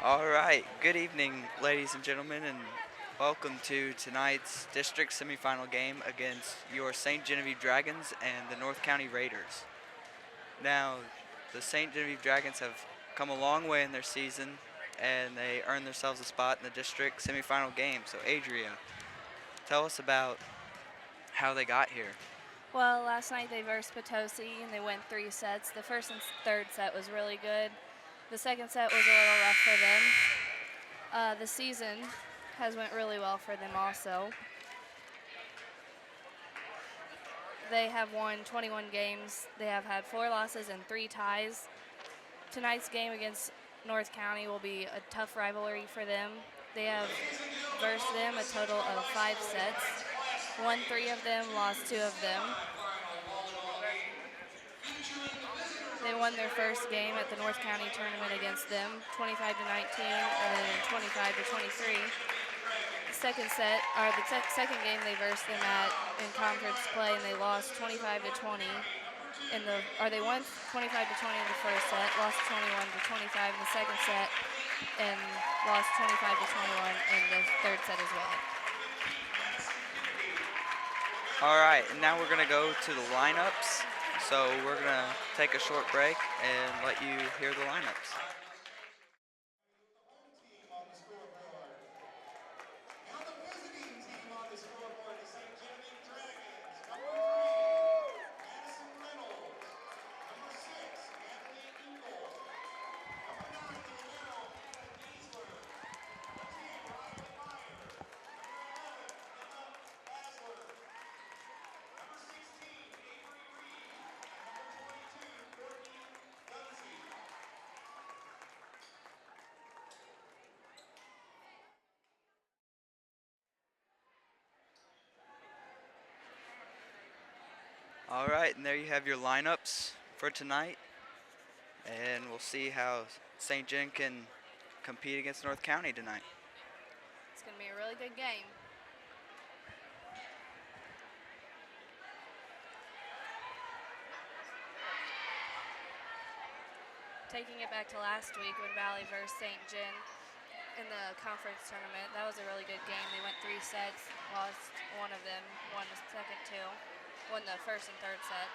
All right, good evening, ladies and gentlemen, and welcome to tonight's district semifinal game against your St. Genevieve Dragons and the North County Raiders. Now, the St. Genevieve Dragons have come a long way in their season, and they earned themselves a spot in the district semifinal game. So, Adria, tell us about how they got here. Well, last night they versed Potosi and they went 3 sets. The first and third set was really good. The second set was a little rough for them. The season has went really well for them also. They have won 21 games. They have had 4 losses and 3 ties. Tonight's game against North County will be a tough rivalry for them. They have versed them a total of 5 sets. Won 3 of them, lost 2 of them. They won their first game at the North County tournament against them, 25-19 and then 25-23. Second game they versed them in conference play and they lost 25-20. They won 25-20 in the first set, lost 21-25 in the second set, and lost 25-21 in the third set as well. All right, and now we're going to go to the lineups. So we're going to take a short break and let you hear the lineups. All right, and there you have your lineups for tonight. And we'll see how St. Gen can compete against North County tonight. It's going to be a really good game. Taking it back to last week when Valley versed St. Gen in the conference tournament, that was a really good game. They went 3 sets, lost 1 of them, won the second 2, won the first and third set.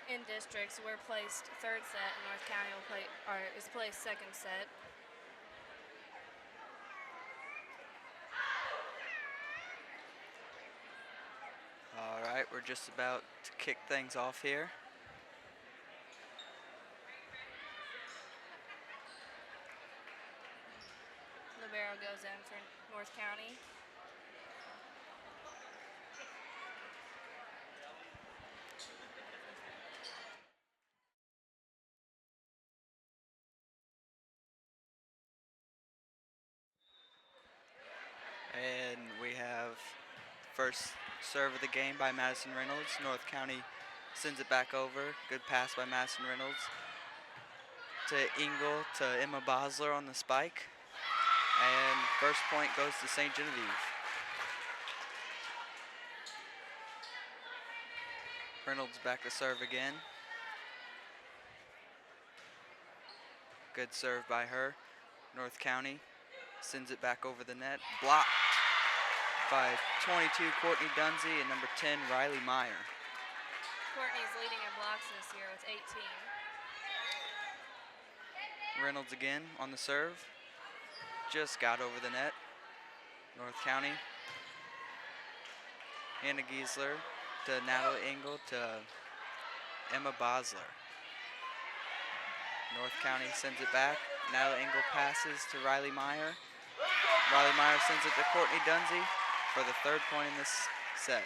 In districts, we're placed third set, and North County is placed second set. All right, we're just about to kick things off here. Libero goes in for North County. And we have first serve of the game by Madison Reynolds. North County sends it back over. Good pass by Madison Reynolds to Engel, to Emma Bosler on the spike. And first point goes to St. Genevieve. Reynolds back to serve again. Good serve by her. North County sends it back over the net. Blocked by 22 Courtney Dunsey and number 10 Riley Meyer. Courtney's leading in blocks this year with 18. Reynolds again on the serve. Just got over the net. North County. Hannah Giesler to Natalie Engel to Emma Bosler. North County sends it back. Natalie Engel passes to Riley Meyer. Riley Meyer sends it to Courtney Dunsey for the third point in this set.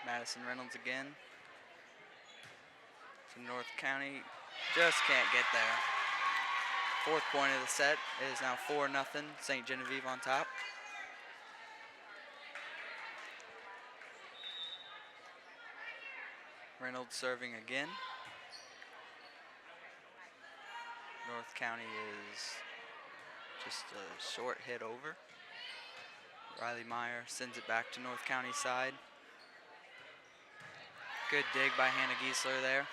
Madison Reynolds again to North County. Just can't get there. Fourth point of the set. It is now 4-0, St. Genevieve on top. Reynolds serving again. North County is just a short hit over. Riley Meyer sends it back to North County side. Good dig by Hannah Giesler there.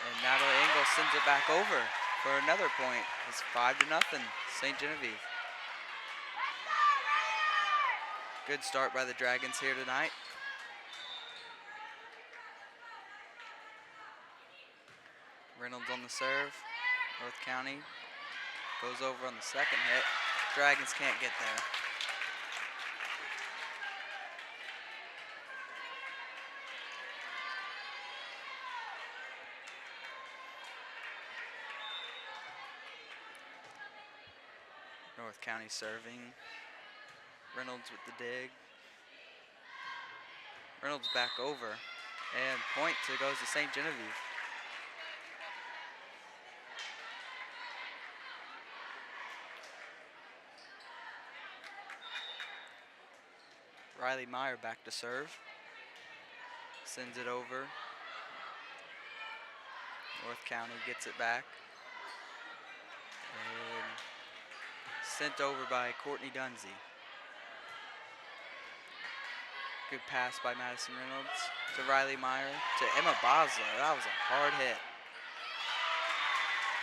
And Natalie Engel sends it back over for another point. It's 5-0, St. Genevieve. Good start by the Dragons here tonight. Reynolds on the serve. North County goes over on the second hit. Dragons can't get there. North County serving. Reynolds with the dig. Reynolds back over. And point goes to St. Genevieve. Riley Meyer back to serve. Sends it over. North County gets it back. And sent over by Courtney Dunsey. Good pass by Madison Reynolds to Riley Meyer to Emma Bosler. That was a hard hit.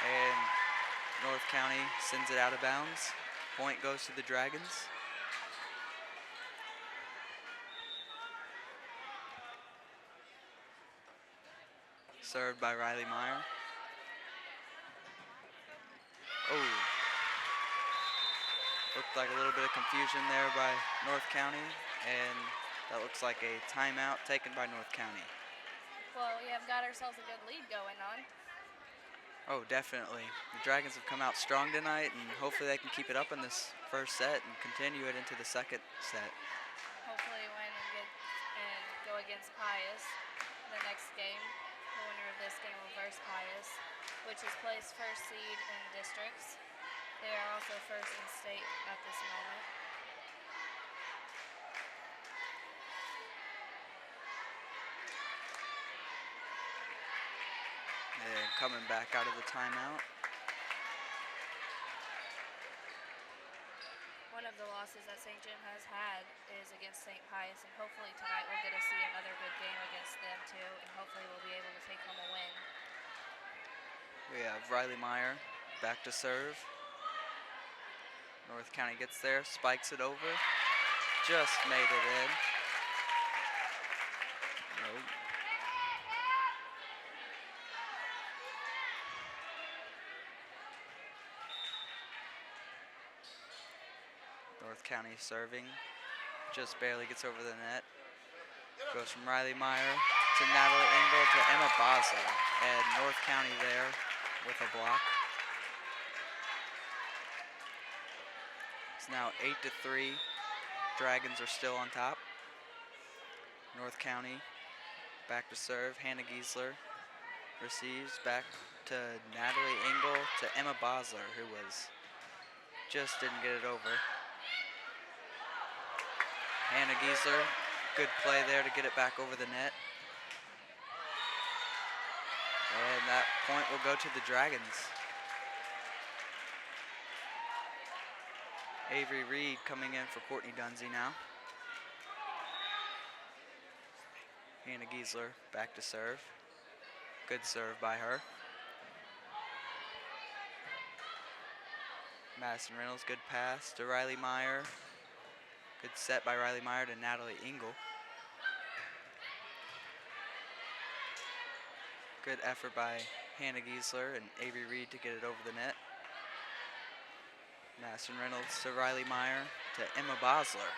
And North County sends it out of bounds. Point goes to the Dragons. Served by Riley Meyer. Oh. Looked like a little bit of confusion there by North County, and that looks like a timeout taken by North County. Well, we have got ourselves a good lead going on. Oh, definitely. The Dragons have come out strong tonight, and hopefully they can keep it up in this first set and continue it into the second set. Hopefully win and go against Pius in the next game. The winner of this game will verse Pius, which is placed first seed in districts. They are also first in state at this moment. And coming back out of the timeout. One of the losses that St. Gen has had is against St. Pius, and hopefully tonight we'll get to see another good game against them too, and hopefully we'll be able to take home a win. We have Riley Meyer back to serve. North County gets there, spikes it over. Just made it in. Nope. North County serving. Just barely gets over the net. Goes from Riley Meyer to Natalie Engel to Emma Bosler. And North County there with a block. It's now 8-3. Dragons are still on top. North County back to serve. Hannah Giesler receives back to Natalie Engel to Emma Bosler, who just didn't get it over. Hannah Giesler, good play there to get it back over the net. And that point will go to the Dragons. Avery Reed coming in for Courtney Dunsey now. Hannah Giesler back to serve. Good serve by her. Madison Reynolds, good pass to Riley Meyer. Good set by Riley Meyer to Natalie Engel. Good effort by Hannah Giesler and Avery Reed to get it over the net. Madison Reynolds to Riley Meyer to Emma Bosler.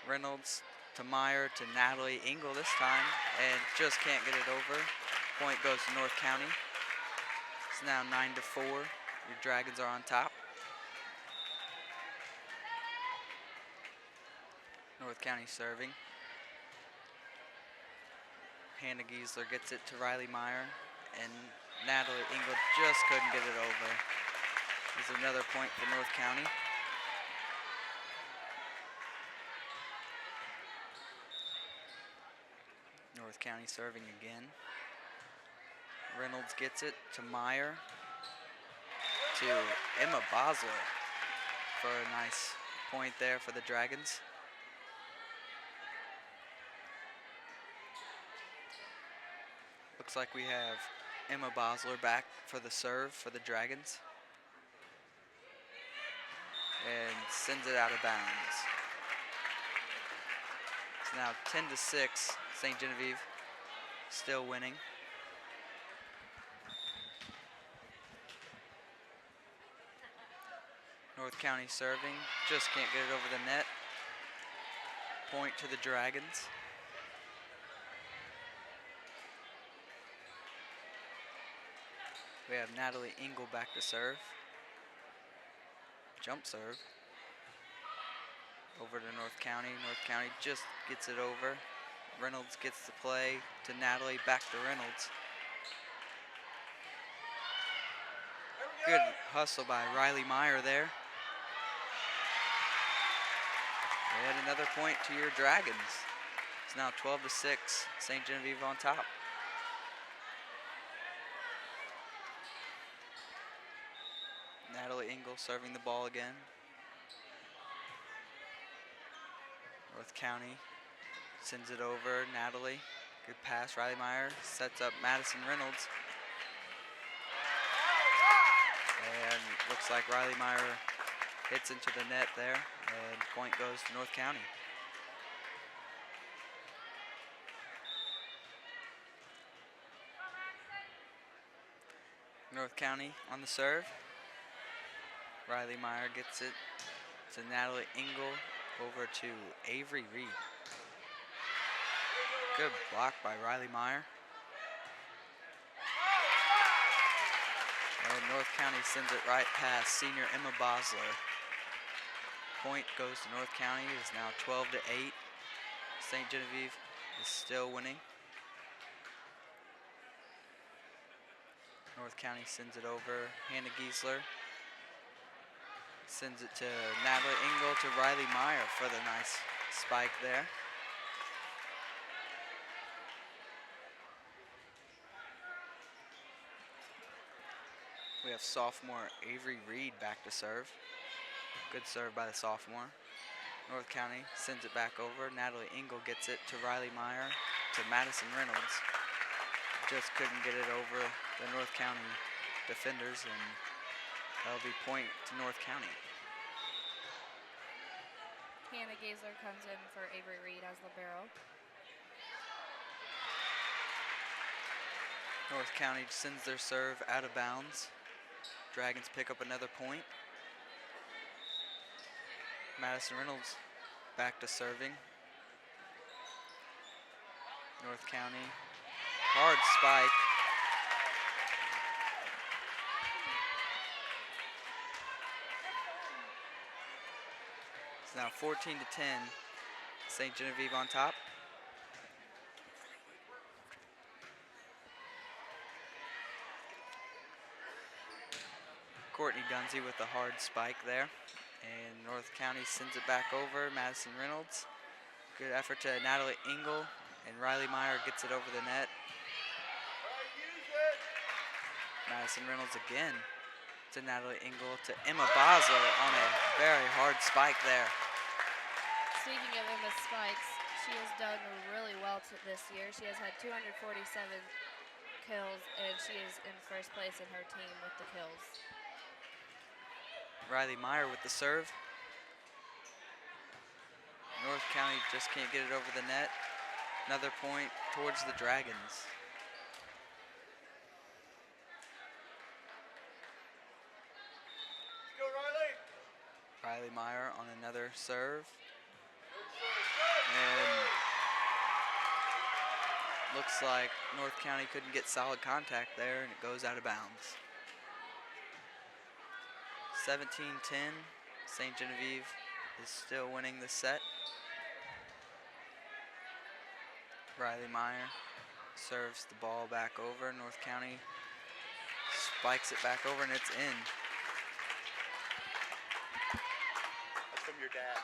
Reynolds to Meyer to Natalie Engel this time, and just can't get it over. Point goes to North County. It's now 9-4. Your Dragons are on top. North County serving. Hannah Giesler gets it to Riley Meyer, and Natalie Engel just couldn't get it over. There's another point for North County. North County serving again. Reynolds gets it to Meyer, to Emma Bosler for a nice point there for the Dragons. Looks like we have Emma Bosler back for the serve for the Dragons. And sends it out of bounds. It's now 10-6, St. Genevieve still winning. North County serving, just can't get it over the net. Point to the Dragons. We have Natalie Engel back to serve. Jump serve. Over to North County. North County just gets it over. Reynolds gets the play to Natalie, back to Reynolds. Good hustle by Riley Meyer there. And another point to your Dragons. It's now 12-6, St. Genevieve on top. Natalie Engel serving the ball again. North County sends it over. Natalie, good pass. Riley Meyer sets up Madison Reynolds. And looks like Riley Meyer hits into the net there, and point goes to North County. North County on the serve. Riley Meyer gets it to Natalie Engel, over to Avery Reed. Good block by Riley Meyer. And North County sends it right past senior Emma Bosler. Point goes to North County. It is now 12-8. St. Genevieve is still winning. North County sends it over. Hannah Giesler sends it to Natalie Engel, to Riley Meyer for the nice spike there. We have sophomore Avery Reed back to serve. Good serve by the sophomore. North County sends it back over. Natalie Engel gets it to Riley Meyer, to Madison Reynolds. Just couldn't get it over the North County defenders, and that'll be point to North County. Hannah Giesler comes in for Avery Reed as libero. North County sends their serve out of bounds. Dragons pick up another point. Madison Reynolds back to serving. North County, hard spike. It's now 14-10, St. Genevieve on top. Courtney Dunsey with the hard spike there. And North County sends it back over. Madison Reynolds. Good effort to Natalie Engel. And Riley Meyer gets it over the net. Madison Reynolds again to Natalie Engel, to Emma Bosler on a very hard spike there. Speaking of Emma's spikes, she has done really well this year. She has had 247 kills, and she is in first place in her team with the kills. Riley Meyer with the serve. North County just can't get it over the net. Another point towards the Dragons. Let's go, Riley. Riley Meyer on another serve. And looks like North County couldn't get solid contact there, and it goes out of bounds. 17-10, St. Genevieve is still winning this set. Riley Meyer serves the ball back over. North County spikes it back over, and it's in. That's from your dad.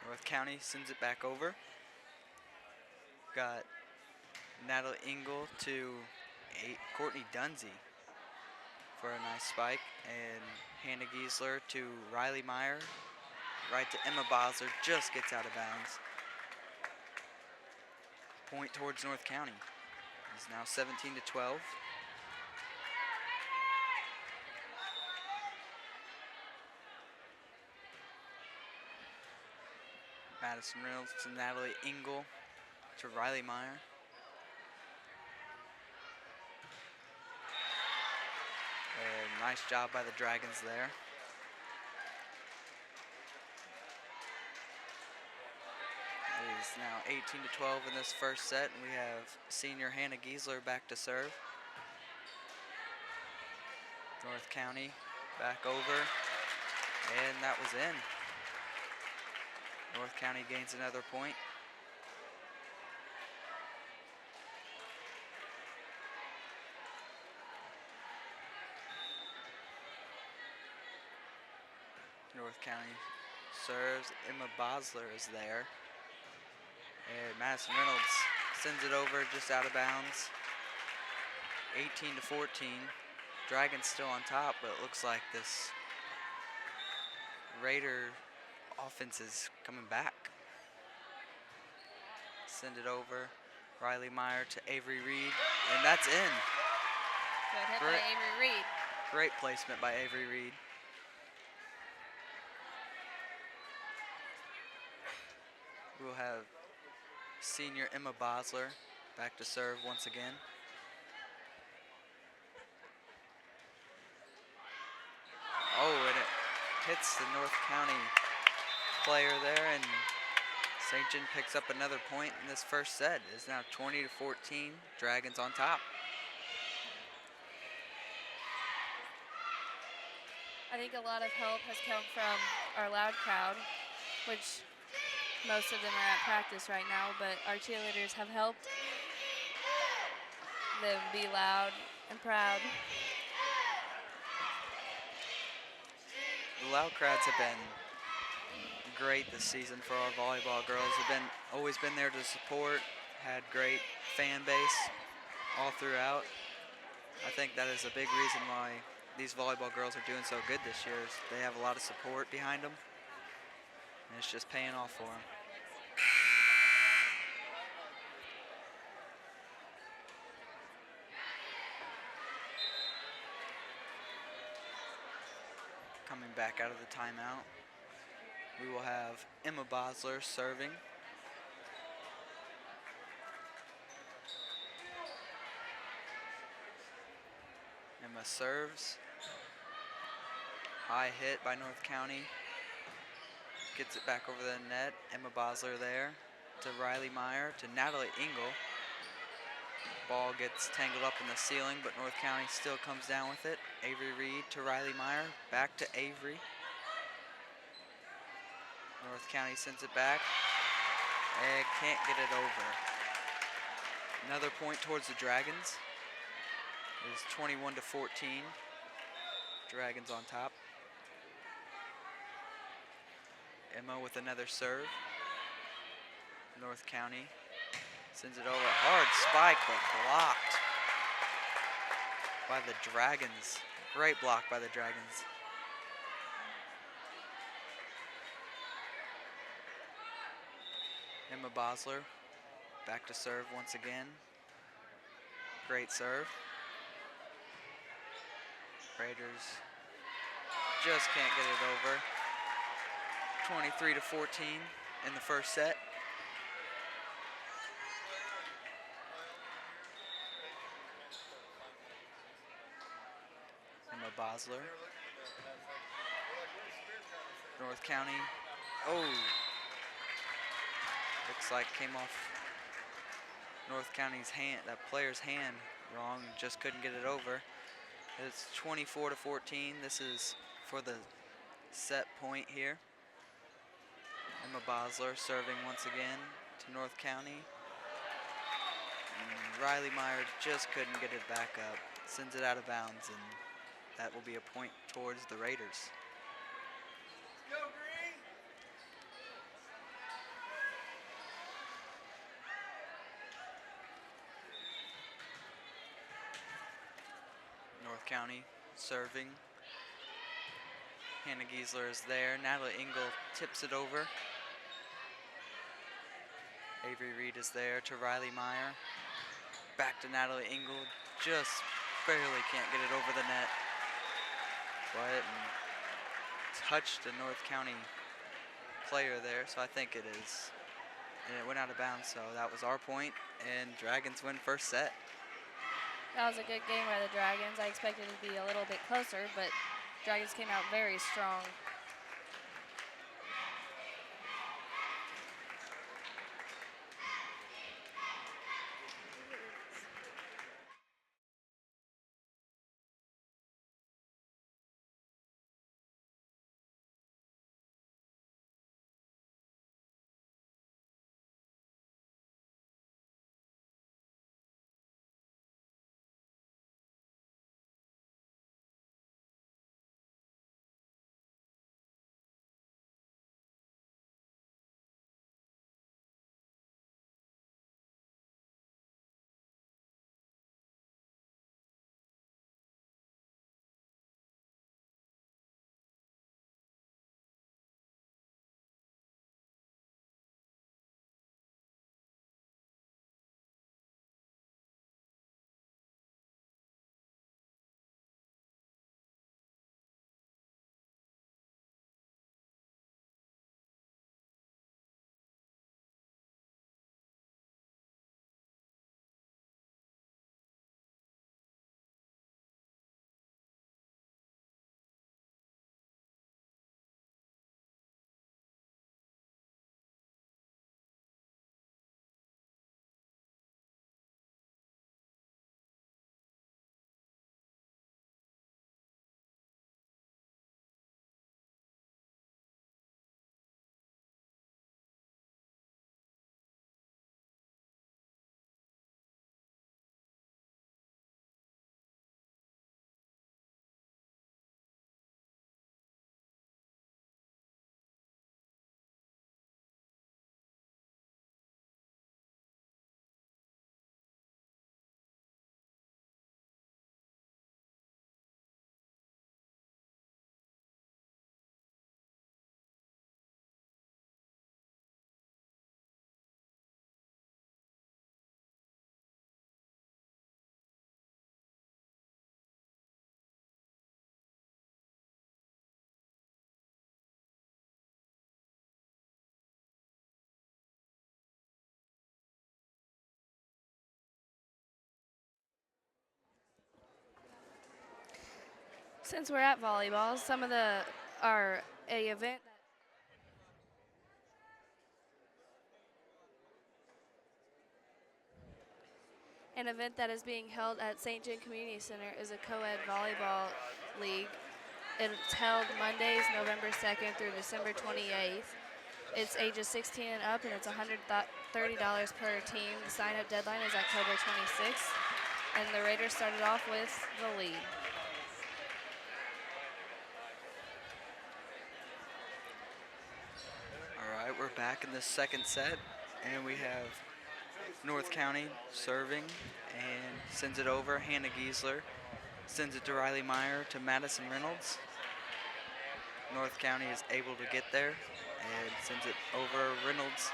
North County sends it back over. Got Natalie Engel to Courtney Dunsey for a nice spike, and Hannah Giesler to Riley Meyer. Right to Emma Bosler, just gets out of bounds. Point towards North County. It's now 17-12. Madison Reynolds to Natalie Engel to Riley Meyer. And nice job by the Dragons there. It is now 18-12 in this first set, and we have senior Hannah Giesler back to serve. North County back over, and that was in. North County gains another point. North County serves. Emma Bosler is there. And Madison Reynolds sends it over just out of bounds. 18-14. Dragons still on top, but it looks like this Raider offense is coming back. Send it over. Riley Meyer to Avery Reed, and that's in. Good hit by Avery Reed. Great placement by Avery Reed. We'll have senior Emma Bosler back to serve once again. Oh, and it hits the North County player there, and St. John picks up another point in this first set. It's now 20-14, Dragons on top. I think a lot of help has come from our loud crowd, which most of them are at practice right now, but our cheerleaders have helped them be loud and proud. The loud crowds have been great this season for our volleyball girls. They've always been there to support, had great fan base all throughout. I think that is a big reason why these volleyball girls are doing so good this year. Is they have a lot of support behind them, and it's just paying off for them. Coming back out of the timeout, we will have Emma Bosler serving. Emma serves. High hit by North County. Gets it back over the net. Emma Bosler there to Riley Meyer to Natalie Engel. Ball gets tangled up in the ceiling, but North County still comes down with it. Avery Reed to Riley Meyer. Back to Avery. North County sends it back and can't get it over. Another point towards the Dragons. It is 21-14. Dragons on top. Emma with another serve. North County sends it over. Hard spike, but blocked by the Dragons. Great block by the Dragons. Emma Bosler back to serve once again. Great serve. Raiders just can't get it over. 23-14 in the first set. Emma Bosler. North County. Oh. Looks like came off North County's hand, that player's hand wrong, just couldn't get it over. It's 24-14. This is for the set point here. Emma Bosler serving once again to North County. And Riley Meyer just couldn't get it back up. Sends it out of bounds, and that will be a point towards the Raiders. Go Green! North County serving. Hannah Giesler is there. Natalie Engel tips it over. Avery Reed is there to Riley Meyer. Back to Natalie Engel. Just barely can't get it over the net. But touched a North County player there, so I think it is. And it went out of bounds, so that was our point, and Dragons win first set. That was a good game by the Dragons. I expected it to be a little bit closer, but Dragons came out very strong. Since we're at volleyball, some of our event that is being held at St. John Community Center is a co-ed volleyball league. It's held Mondays, November 2nd through December 28th. It's ages 16 and up, and it's $130 per team. The sign-up deadline is October 26th, and the Raiders started off with the lead. All right, we're back in the second set, and we have North County serving and sends it over. Hannah Giesler sends it to Riley Meyer to Madison Reynolds. North County is able to get there and sends it over. Reynolds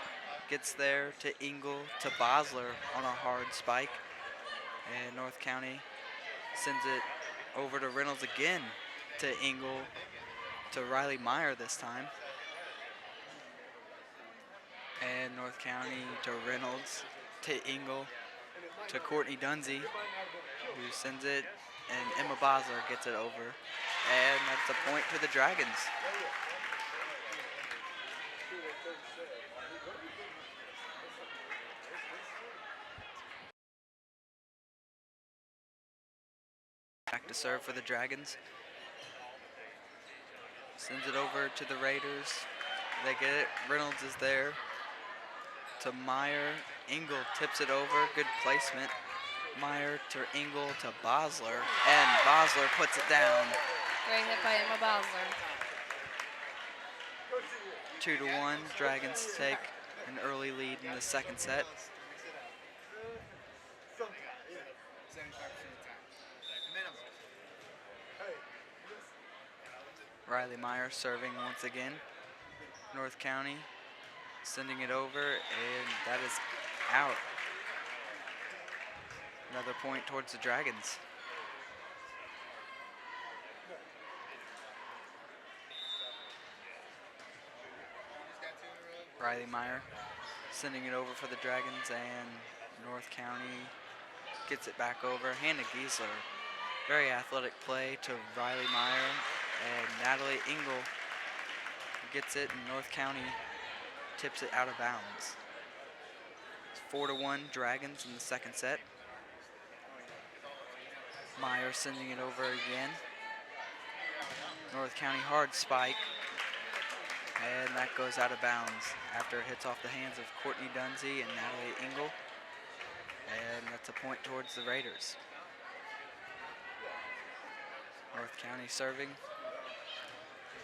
gets there to Engel to Bosler on a hard spike. And North County sends it over to Reynolds again to Engel to Riley Meyer this time. And North County to Reynolds to Engel to Courtney Dunsey, who sends it, and Emma Bosler gets it over. And that's a point for the Dragons. Back to serve for the Dragons. Sends it over to the Raiders. They get it. Reynolds is there to Meyer. Engel tips it over. Good placement. Meyer to Engel to Bosler. And Bosler puts it down. Great hit by Emma Bosler. 2-1. Dragons take an early lead in the second set. Riley Meyer serving once again. North County sending it over, and that is out. Another point towards the Dragons. Riley Meyer sending it over for the Dragons, and North County gets it back over. Hannah Giesler, very athletic play to Riley Meyer, and Natalie Engel gets it, and North County tips it out of bounds. It's 4-1 Dragons in the second set. Meyer sending it over again. North County hard spike, and that goes out of bounds after it hits off the hands of Courtney Dunsey and Natalie Engel, and that's a point towards the Raiders. North County serving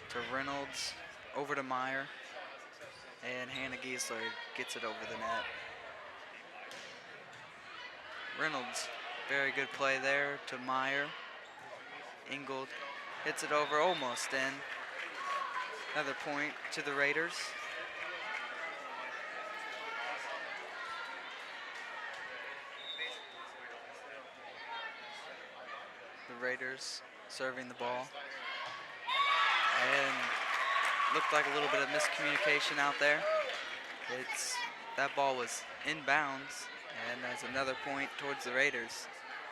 to Reynolds, over to Meyer, and Hannah Giesler gets it over the net. Reynolds, very good play there to Meyer. Engel hits it over, almost in. Another point to the Raiders. The Raiders serving the ball. And looked like a little bit of miscommunication out there. That ball was inbounds, and that's another point towards the Raiders.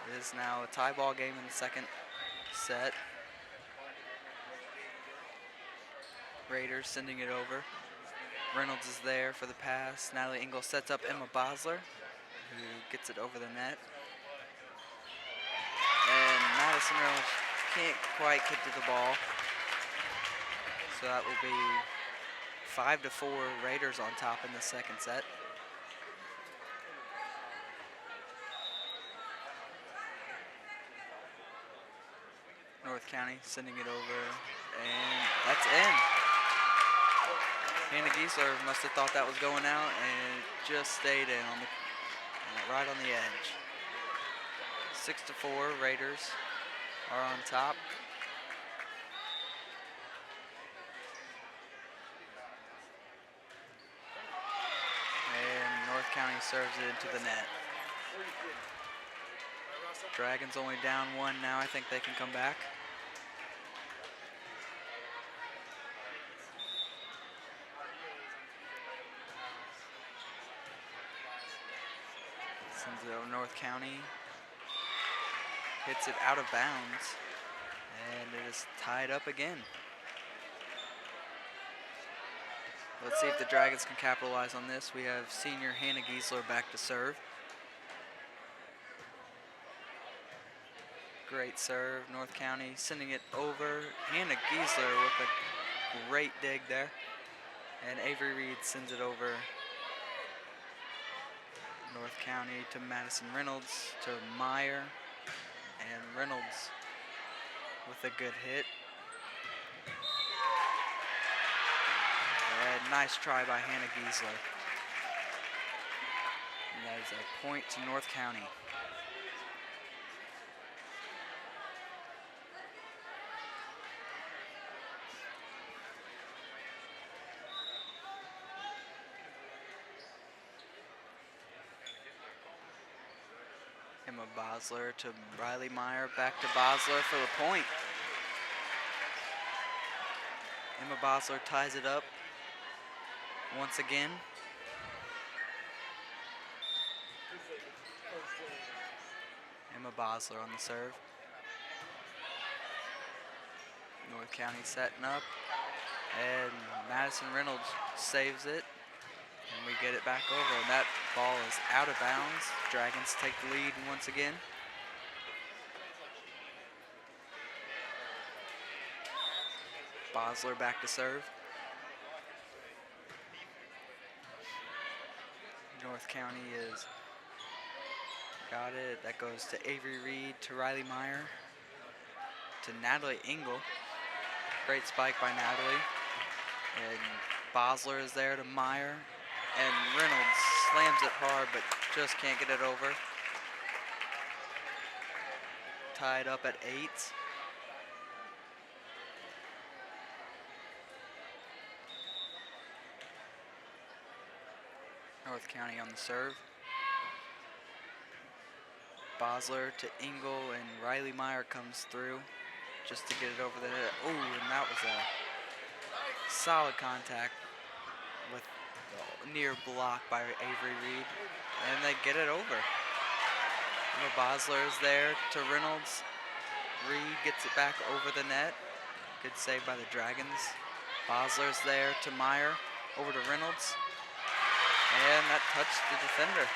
It is now a tie ball game in the second set. Raiders sending it over. Reynolds is there for the pass. Natalie Engel sets up Emma Bosler, who gets it over the net. And Madison Reynolds can't quite get to the ball. So that will be 5-4 Raiders on top in the second set. North County sending it over, and that's in. Hannah Giesler must have thought that was going out, and it just stayed in on right on the edge. 6-4 Raiders are on top. And North County serves it into the net. Dragons only down one now. I think they can come back. Sends it over North County. Hits it out of bounds. And it is tied up again. Let's see if the Dragons can capitalize on this. We have senior Hannah Giesler back to serve. Great serve, North County sending it over. Hannah Giesler with a great dig there. And Avery Reed sends it over. North County to Madison Reynolds, to Meyer. And Reynolds with a good hit. And nice try by Hannah Giesler. And that is a point to North County. Emma Bosler to Riley Meyer, back to Bosler for the point. Emma Bosler ties it up once again. Emma Bosler on the serve. North County setting up, and Madison Reynolds saves it. And we get it back over, and that ball is out of bounds. Dragons take the lead once again. Bosler back to serve. North County is got it. That goes to Avery Reed, to Riley Meyer, to Natalie Engel. Great spike by Natalie. And Bosler is there to Meyer. And Reynolds slams it hard, but just can't get it over. Tied up at 8. North County on the serve. Bosler to Engel, and Riley Meyer comes through just to get it over the net. Oh, and that was a solid contact with the near block by Avery Reed. And they get it over. Bosler is there to Reynolds. Reed gets it back over the net. Good save by the Dragons. Bosler's there to Meyer. Over to Reynolds. And that touched the defender.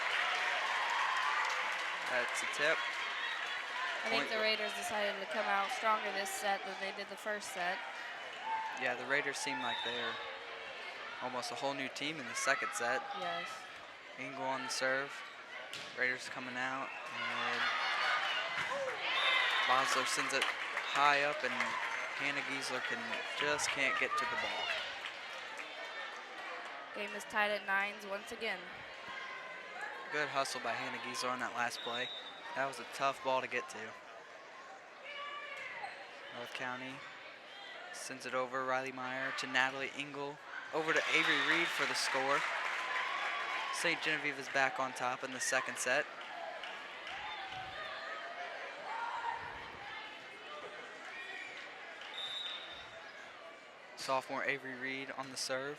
That's a tip. I think the Raiders decided to come out stronger this set than they did the first set. Yeah, the Raiders seem like they're almost a whole new team in the second set. Yes. Engel on the serve. Raiders coming out. And Bosler sends it high up, and Hannah Giesler just can't get to the ball. Game is tied at 9s once again. Good hustle by Hannah Giesler on that last play. That was a tough ball to get to. North County sends it over. Riley Meyer to Natalie Engel. Over to Avery Reed for the score. St. Genevieve is back on top in the second set. Sophomore Avery Reed on the serve.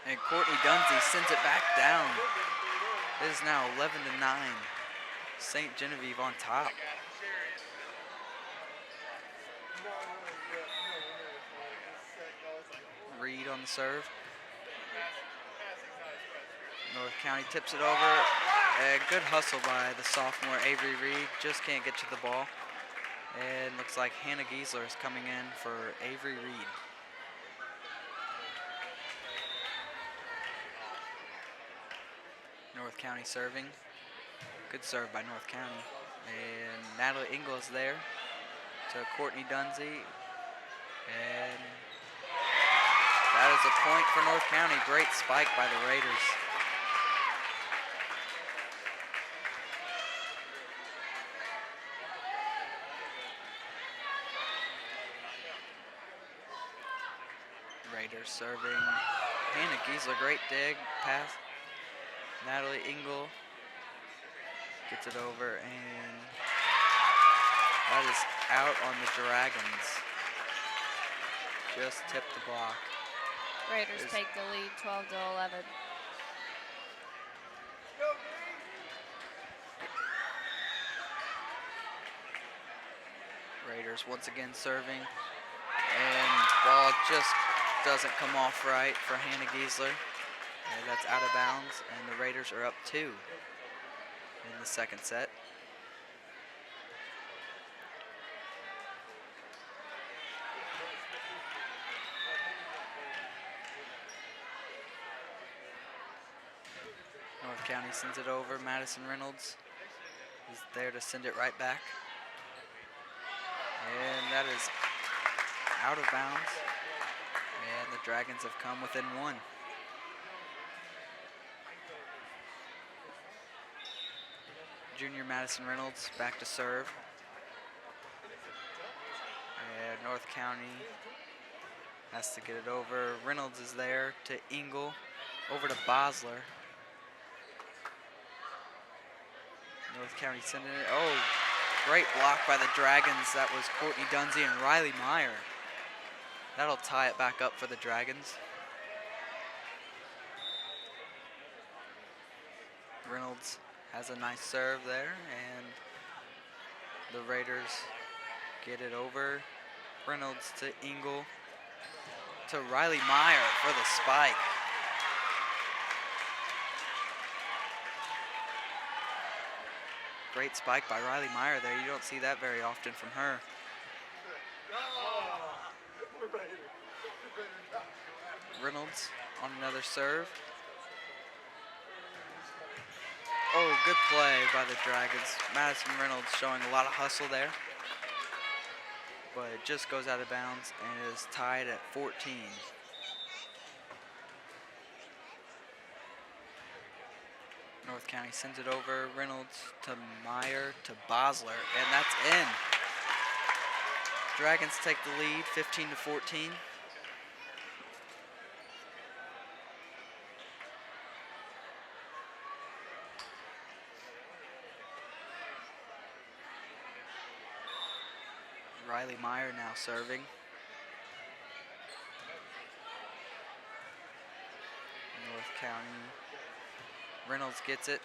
And Courtney Dunsey sends it back down. It is now 11-9. St. Genevieve on top. Reed on the serve. North County tips it over. A good hustle by the sophomore Avery Reed. Just can't get to the ball. And looks like Hannah Giesler is coming in for Avery Reed. North County serving. Good serve by North County. And Natalie Engel is there to Courtney Dunsey. And that is a point for North County. Great spike by the Raiders. Raiders serving. Hannah Giesler, great dig, pass. Natalie Engel gets it over, and that is out on the Dragons. Just tipped the block. Raiders take the lead 12-11. Raiders once again serving, and ball just doesn't come off right for Hannah Giesler. And that's out of bounds, and the Raiders are up 2 in the second set. North County sends it over. Madison Reynolds is there to send it right back. And that is out of bounds. And the Dragons have come within 1. Junior Madison Reynolds back to serve. And North County has to get it over. Reynolds is there to Engel. Over to Bosler. North County sending it. Oh, great block by the Dragons. That was Courtney Dunsey and Riley Meyer. That'll tie it back up for the Dragons. Reynolds has a nice serve there, and the Raiders get it over. Reynolds to Engel to Riley Meyer for the spike. Great spike by Riley Meyer there. You don't see that very often from her. Reynolds on another serve. Oh, good play by the Dragons. Madison Reynolds showing a lot of hustle there. But it just goes out of bounds and is tied at 14. North County sends it over. Reynolds to Meyer to Bosler, and that's in. Dragons take the lead, 15-14. Riley Meyer now serving. North County. Reynolds gets it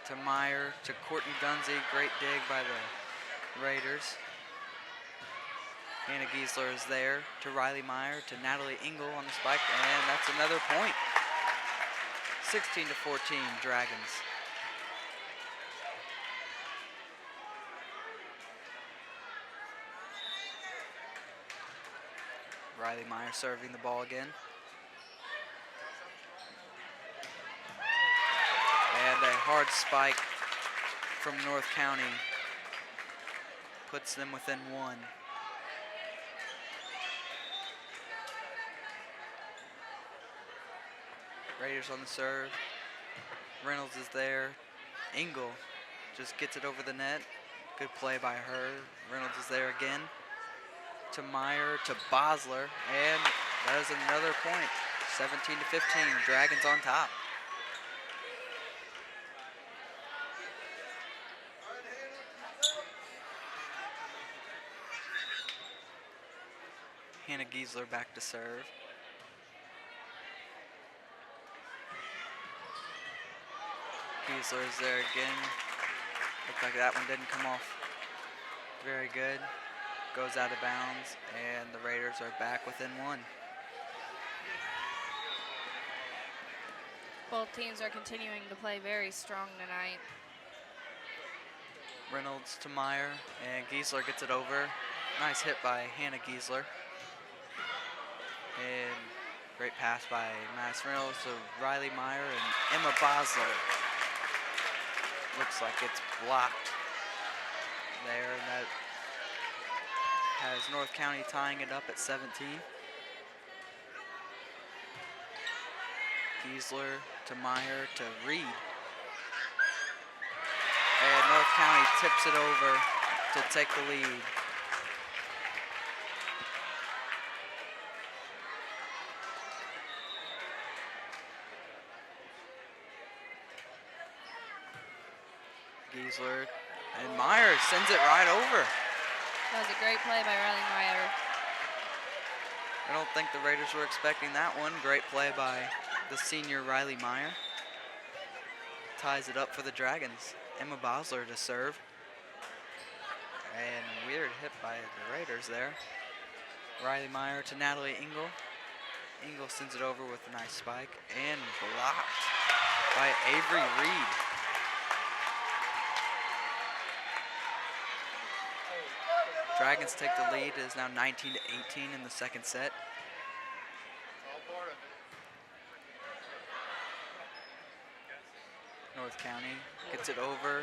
to Meyer, to Courtney Gunzy. Great dig by the Raiders. Hannah Giesler is there to Riley Meyer, to Natalie Engel on the spike, and that's another point. 16-14 Dragons. Riley Meyer serving the ball again. And a hard spike from North County puts them within one. Raiders on the serve. Reynolds is there. Engel just gets it over the net. Good play by her. Reynolds is there again. To Meyer, to Bosler, and that is another point. 17-15, Dragons on top. Hannah Giesler back to serve. Giesler is there again. Looks like that one didn't come off very good. Goes out of bounds, and the Raiders are back within one. Both teams are continuing to play very strong tonight. Reynolds to Meyer, and Giesler gets it over. Nice hit by Hannah Giesler. And great pass by Madison Reynolds to Riley Meyer and Emma Bosler. Looks like it's blocked there, and that has North County tying it up at 17. Giesler to Meyer to Reed. And North County tips it over to take the lead. Giesler and Meyer sends it right over. That was a great play by Riley Meyer. I don't think the Raiders were expecting that one. Great play by the senior Riley Meyer. Ties it up for the Dragons. Emma Bosler to serve. And weird hit by the Raiders there. Riley Meyer to Natalie Engel. Engel sends it over with a nice spike and blocked by Avery Reed. Dragons take the lead. It is now 19-18 in the second set. North County gets it over.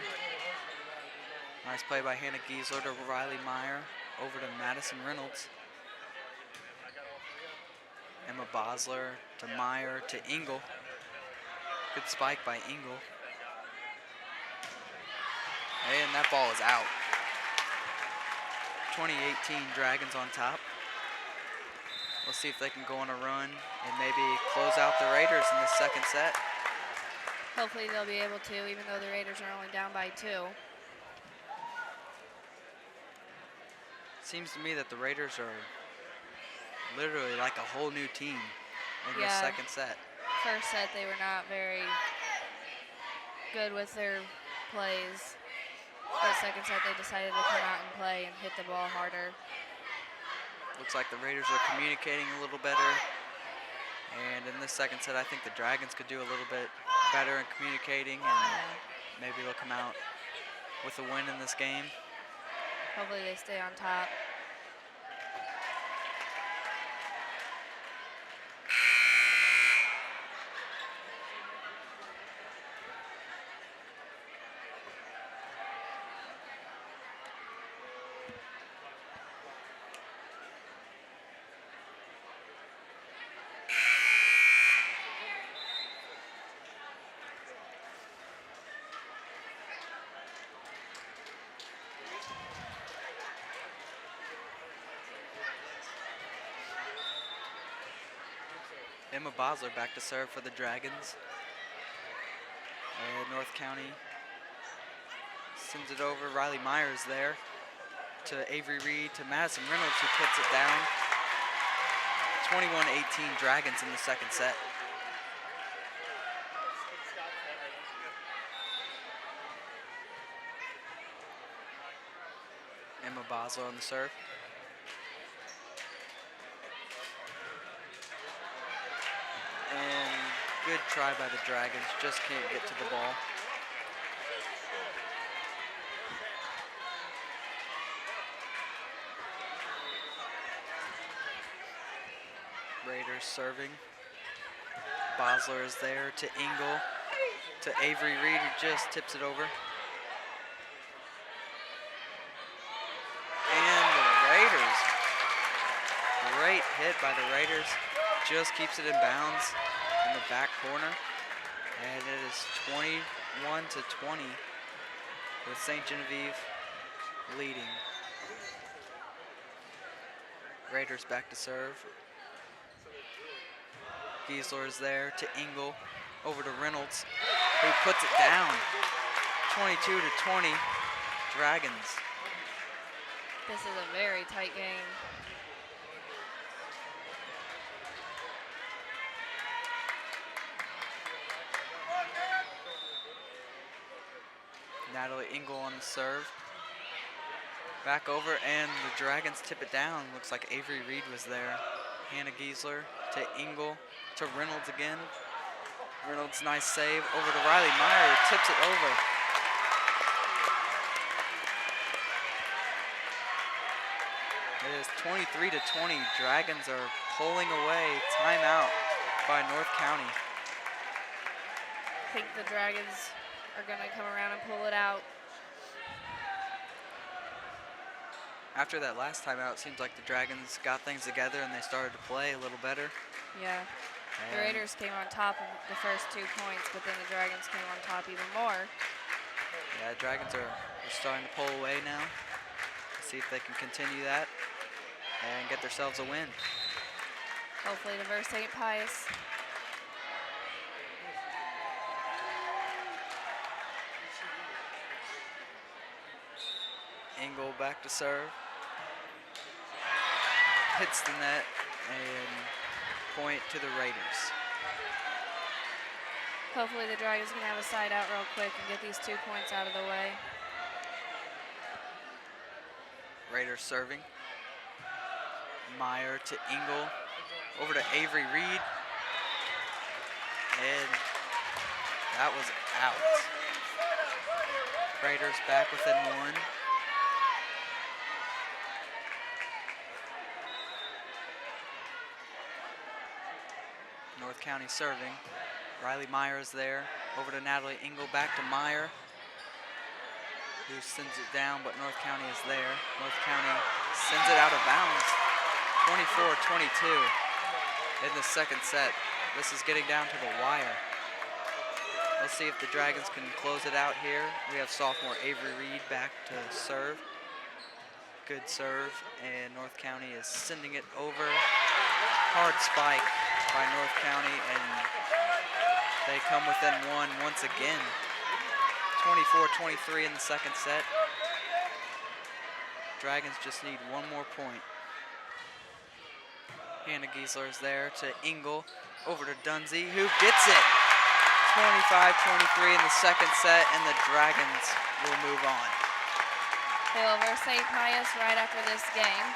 Nice play by Hannah Giesler to Riley Meyer. Over to Madison Reynolds. Emma Bosler to Meyer to Engel. Good spike by Engel. And that ball is out. 2018 Dragons on top. We'll see if they can go on a run and maybe close out the Raiders in the second set. Hopefully they'll be able to, even though the Raiders are only down by 2. Seems to me that the Raiders are literally like a whole new team in the second set. First set they were not very good with their plays. But second set they decided to come out and play and hit the ball harder. Looks like the Raiders are communicating a little better. And in this second set, I think the Dragons could do a little bit better in communicating, and maybe they'll come out with a win in this game. Hopefully they stay on top. Emma Bosler back to serve for the Dragons. And North County sends it over. Riley Myers there to Avery Reed to Madison Reynolds, who puts it down. 21-18 Dragons in the second set. Emma Bosler on the serve. And good try by the Dragons, just can't get to the ball. Raiders serving. Bosler is there to Engel, to Avery Reed, who just tips it over. And the Raiders, great hit by the Raiders, just keeps it in bounds in the back corner. And it is 21-20 with St. Genevieve leading. Raiders back to serve. Giesler is there to Engel, over to Reynolds, who puts it down. 22-20, Dragons. This is a very tight game. Natalie Engel on the serve. Back over, and the Dragons tip it down. Looks like Avery Reed was there. Hannah Giesler to Engel, to Reynolds again. Reynolds, nice save. Over to Riley Meyer, who tips it over. It is 23-20. Dragons are pulling away. Timeout by North County. I think the Dragons are going to come around and pull it out. After that last timeout, it seems like the Dragons got things together and they started to play a little better. Yeah. The Raiders came on top of the first 2 points, but then the Dragons came on top even more. Yeah, the Dragons are starting to pull away now. Let's see if they can continue that and get themselves a win. Hopefully to verse St. Pius. Engel back to serve. Hits the net and point to the Raiders. Hopefully the Dragons can have a side out real quick and get these 2 points out of the way. Raiders serving. Meyer to Engel. Over to Avery Reed. And that was out. Raiders back within 1. North County serving. Riley Meyer is there. Over to Natalie Engel, back to Meyer, who sends it down, but North County is there. North County sends it out of bounds. 24-22 in the second set. This is getting down to the wire. Let's see if the Dragons can close it out here. We have sophomore Avery Reed back to serve. Good serve, and North County is sending it over. Hard spike by North County, and they come within 1 once again. 24-23 in the second set. Dragons just need 1 more point. Hannah Giesler is there to Engel, over to Dunsey, who gets it. 25-23 in the second set, and the Dragons will move on. They will verse St. Pius right after this game.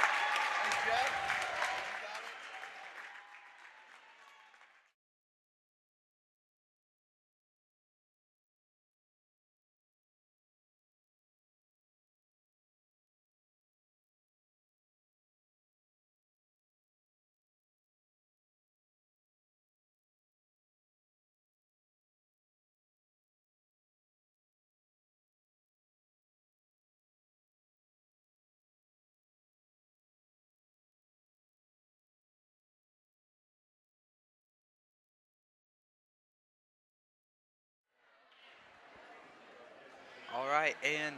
All right, and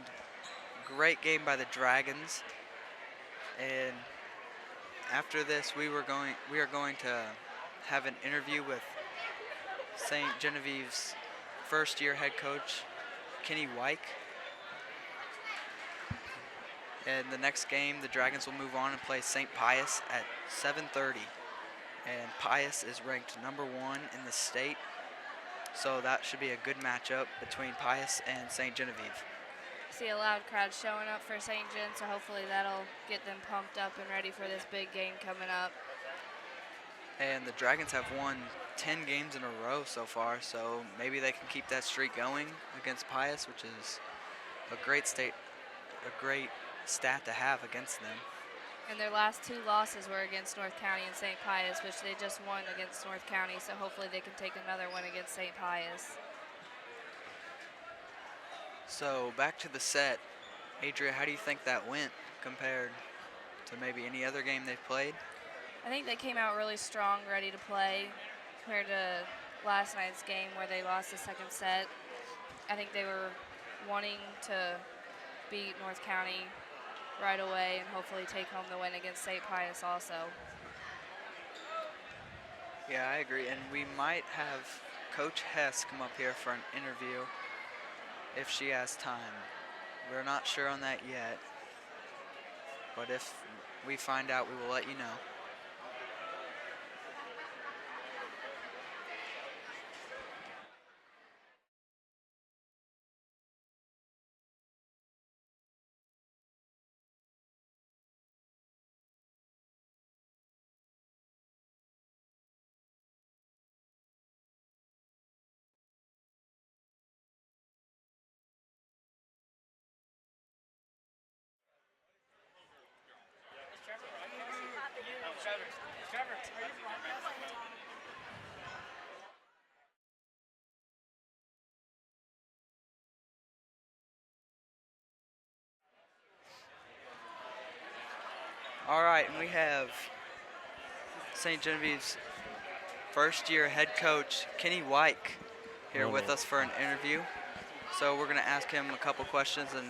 great game by the Dragons. And after this, we are going to have an interview with St. Genevieve's first-year head coach, Kenny Wyke. And the next game, the Dragons will move on and play St. Pius at 7:30. And Pius is ranked #1 in the state, so that should be a good matchup between Pius and St. Genevieve. See a loud crowd showing up for St. Gen, so hopefully that'll get them pumped up and ready for this big game coming up. And the Dragons have won 10 games in a row so far, so maybe they can keep that streak going against Pius, which is a great stat to have against them. And their last 2 losses were against North County and St. Pius, which they just won against North County, so hopefully they can take another one against St. Pius. So back to the set. Adria, how do you think that went compared to maybe any other game they've played? I think they came out really strong, ready to play, compared to last night's game where they lost the second set. I think they were wanting to beat North County right away and hopefully take home the win against St. Pius also. Yeah, I agree. And we might have Coach Hess come up here for an interview if she has time. We're not sure on that yet, but if we find out, we will let you know. All right, and we have St. Genevieve's first-year head coach, Kenny Wyke, here with us for an interview. So we're going to ask him a couple questions and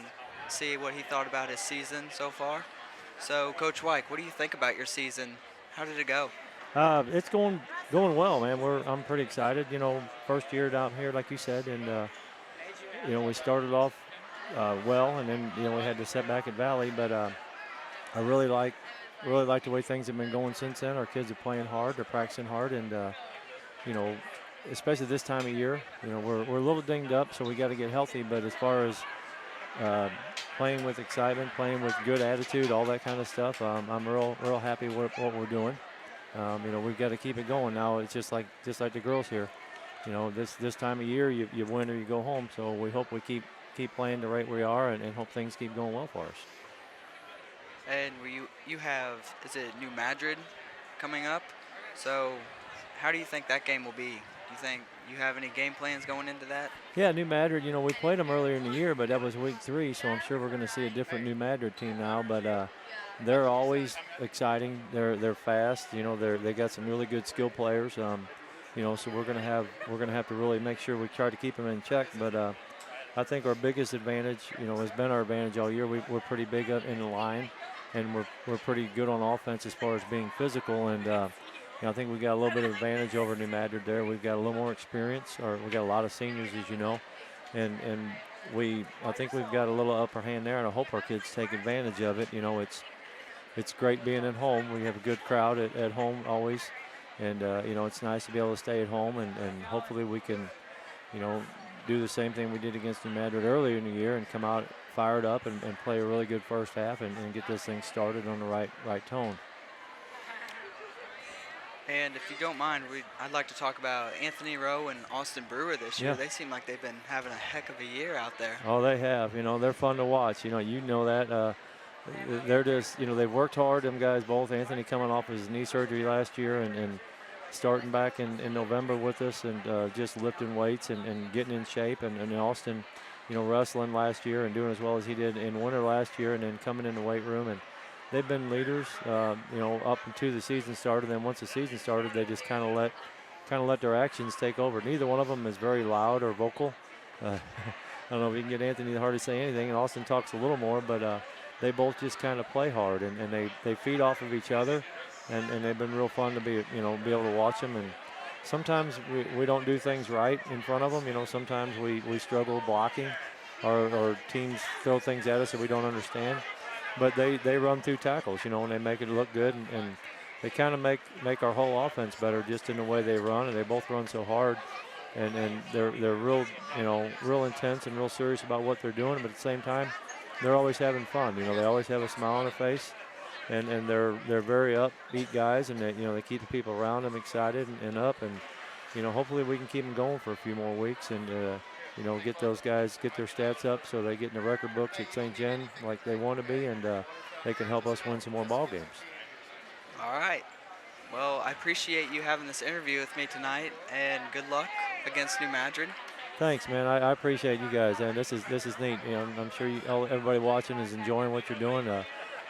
see what he thought about his season so far. So, Coach Wyke, what do you think about your season? How did it go? It's going well, man. I'm pretty excited. You know, first year down here, like you said, and you know, we started off well, and then we had the setback at Valley, but I really like the way things have been going since then. Our kids are playing hard, they're practicing hard, and you know, especially this time of year, we're a little dinged up, so we got to get healthy. But as far as playing with excitement, playing with good attitude, all that kind of stuff, I'm real happy with what we're doing. We've got to keep it going now. It's just like the girls here. This time of year, you win or you go home. So we hope we keep playing the right we are, and hope things keep going well for us. And you have, is it New Madrid coming up? So how do you think that game will be? Do you think you have any game plans going into that? Yeah, New Madrid, we played them earlier in the year, but that was week 3, so I'm sure we're going to see a different New Madrid team now. But they're always exciting. They're fast. They got some really good skill players. So we're going to have to really make sure we try to keep them in check. But I think our biggest advantage, has been our advantage all year. We're pretty big up in the line, and we're pretty good on offense as far as being physical. And I think we got a little bit of advantage over New Madrid there. We've got a little more experience, or we got a lot of seniors, as you know, and I think we've got a little upper hand there, and I hope our kids take advantage of it. It's great being at home. We have a good crowd at home always, and it's nice to be able to stay at home, and hopefully we can, do the same thing we did against New Madrid earlier in the year and come out fired up and play a really good first half and get this thing started on the right tone. And if you don't mind, I'd like to talk about Anthony Rowe and Austin Brewer this year. Yeah. They seem like they've been having a heck of a year out there. Oh, they have. They're fun to watch. That. They're just, they've worked hard, them guys both. Anthony coming off his knee surgery last year and starting back in November with us and just lifting weights and getting in shape. And Austin, wrestling last year and doing as well as he did in winter last year, and then coming in the weight room. And they've been leaders, up until the season started. Then once the season started, they just kind of let their actions take over. Neither one of them is very loud or vocal. I don't know if you can get Anthony to hardly say anything, and Austin talks a little more, but they both just kind of play hard, and they feed off of each other. and they've been real fun to be able to watch them. And sometimes we don't do things right in front of them. Sometimes we struggle blocking, or teams throw things at us that we don't understand. But they run through tackles, and they make it look good, and they kind of make our whole offense better just in the way they run, and they both run so hard, and they're real real intense and real serious about what they're doing. But at the same time, they're always having fun. They always have a smile on their face, and they're very upbeat guys, and they keep the people around them excited and up, and hopefully we can keep them going for a few more weeks, and get those guys, get their stats up so they get in the record books at St. Gen like they want to be, and they can help us win some more ball games. All right. Well, I appreciate you having this interview with me tonight, and good luck against New Madrid. Thanks, man. I appreciate you guys, and this is neat. I'm sure everybody watching is enjoying what you're doing.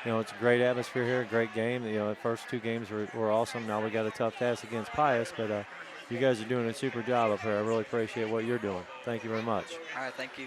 It's a great atmosphere here, a great game. The first two games were awesome. Now we got a tough task against Pius, but you guys are doing a super job up here. I really appreciate what you're doing. Thank you very much. All right, thank you.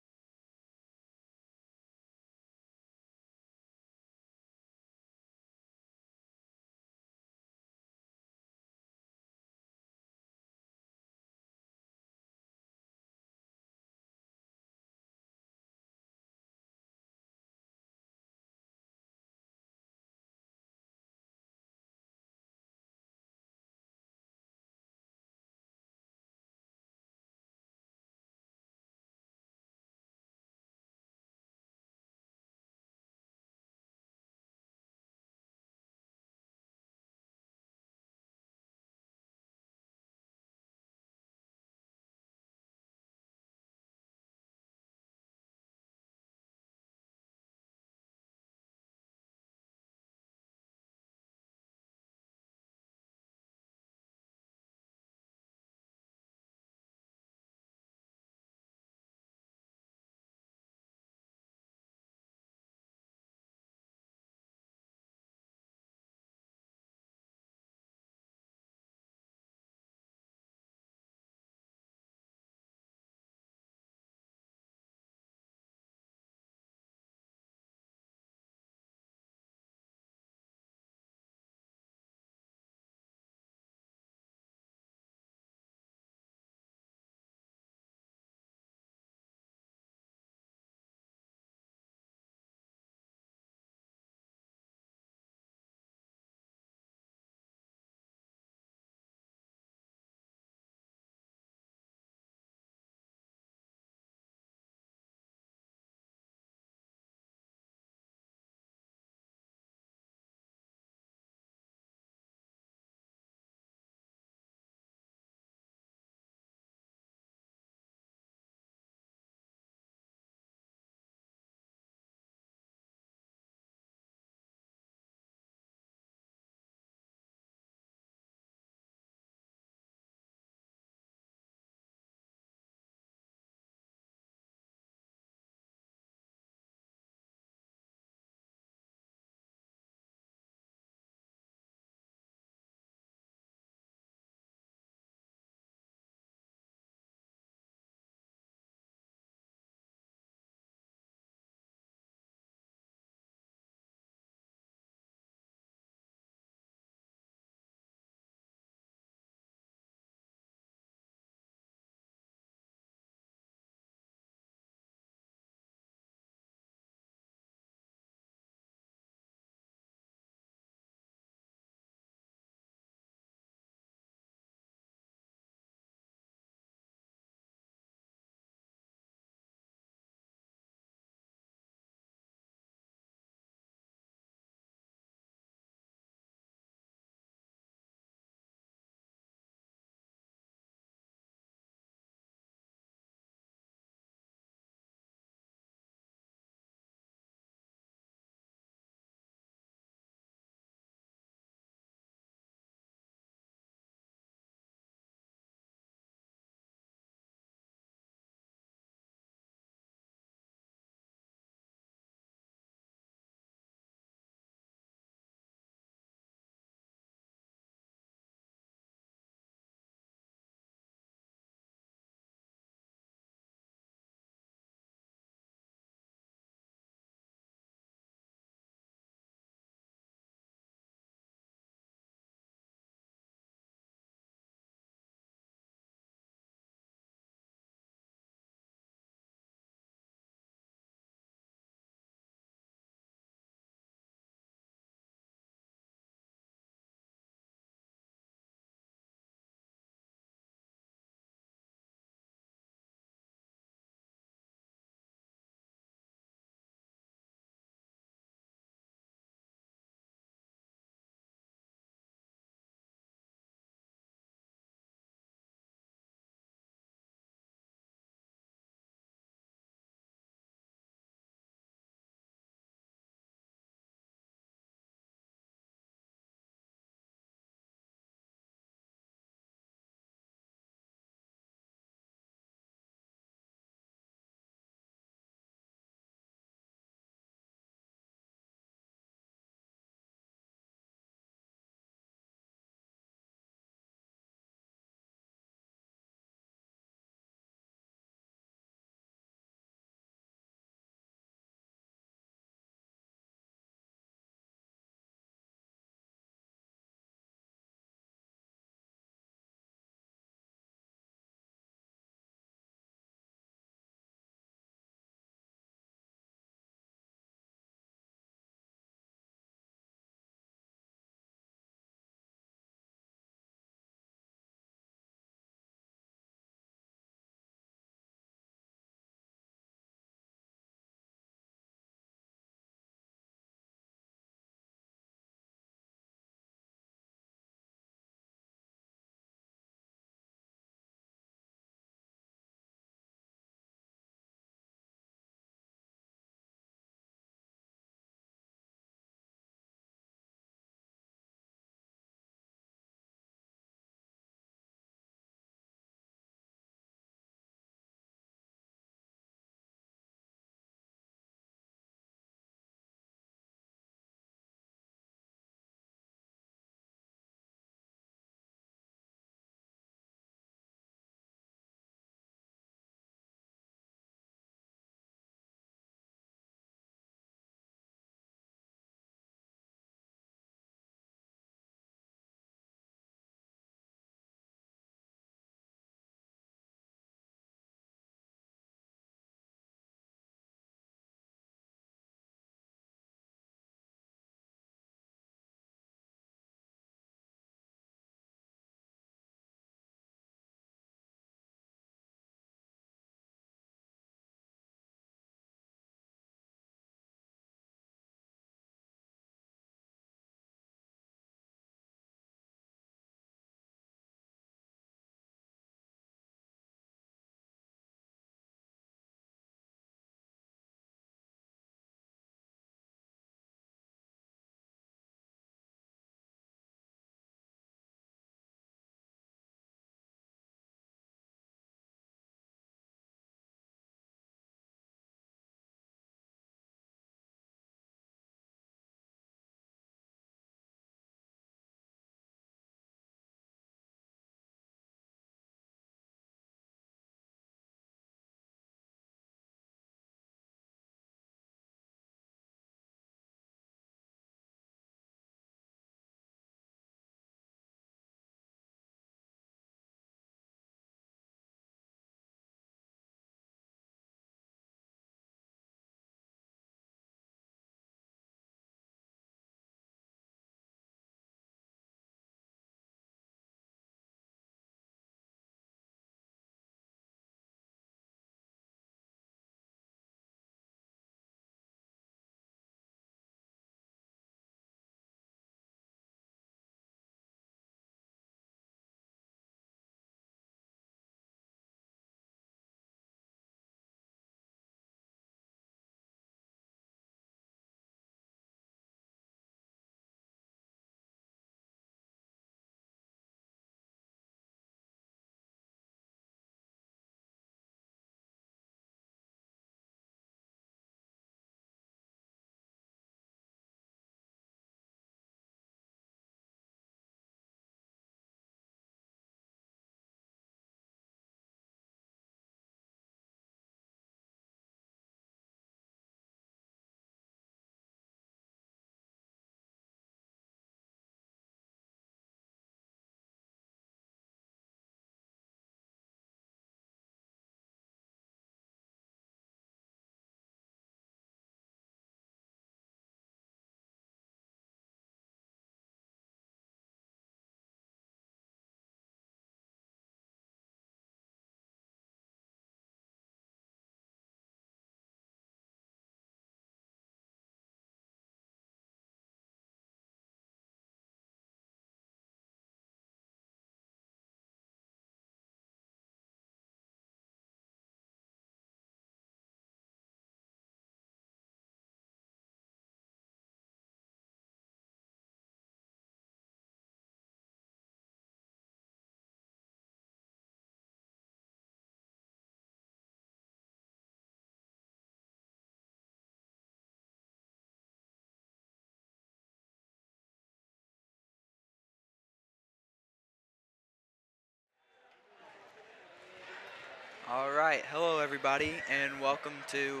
right, hello everybody, and welcome to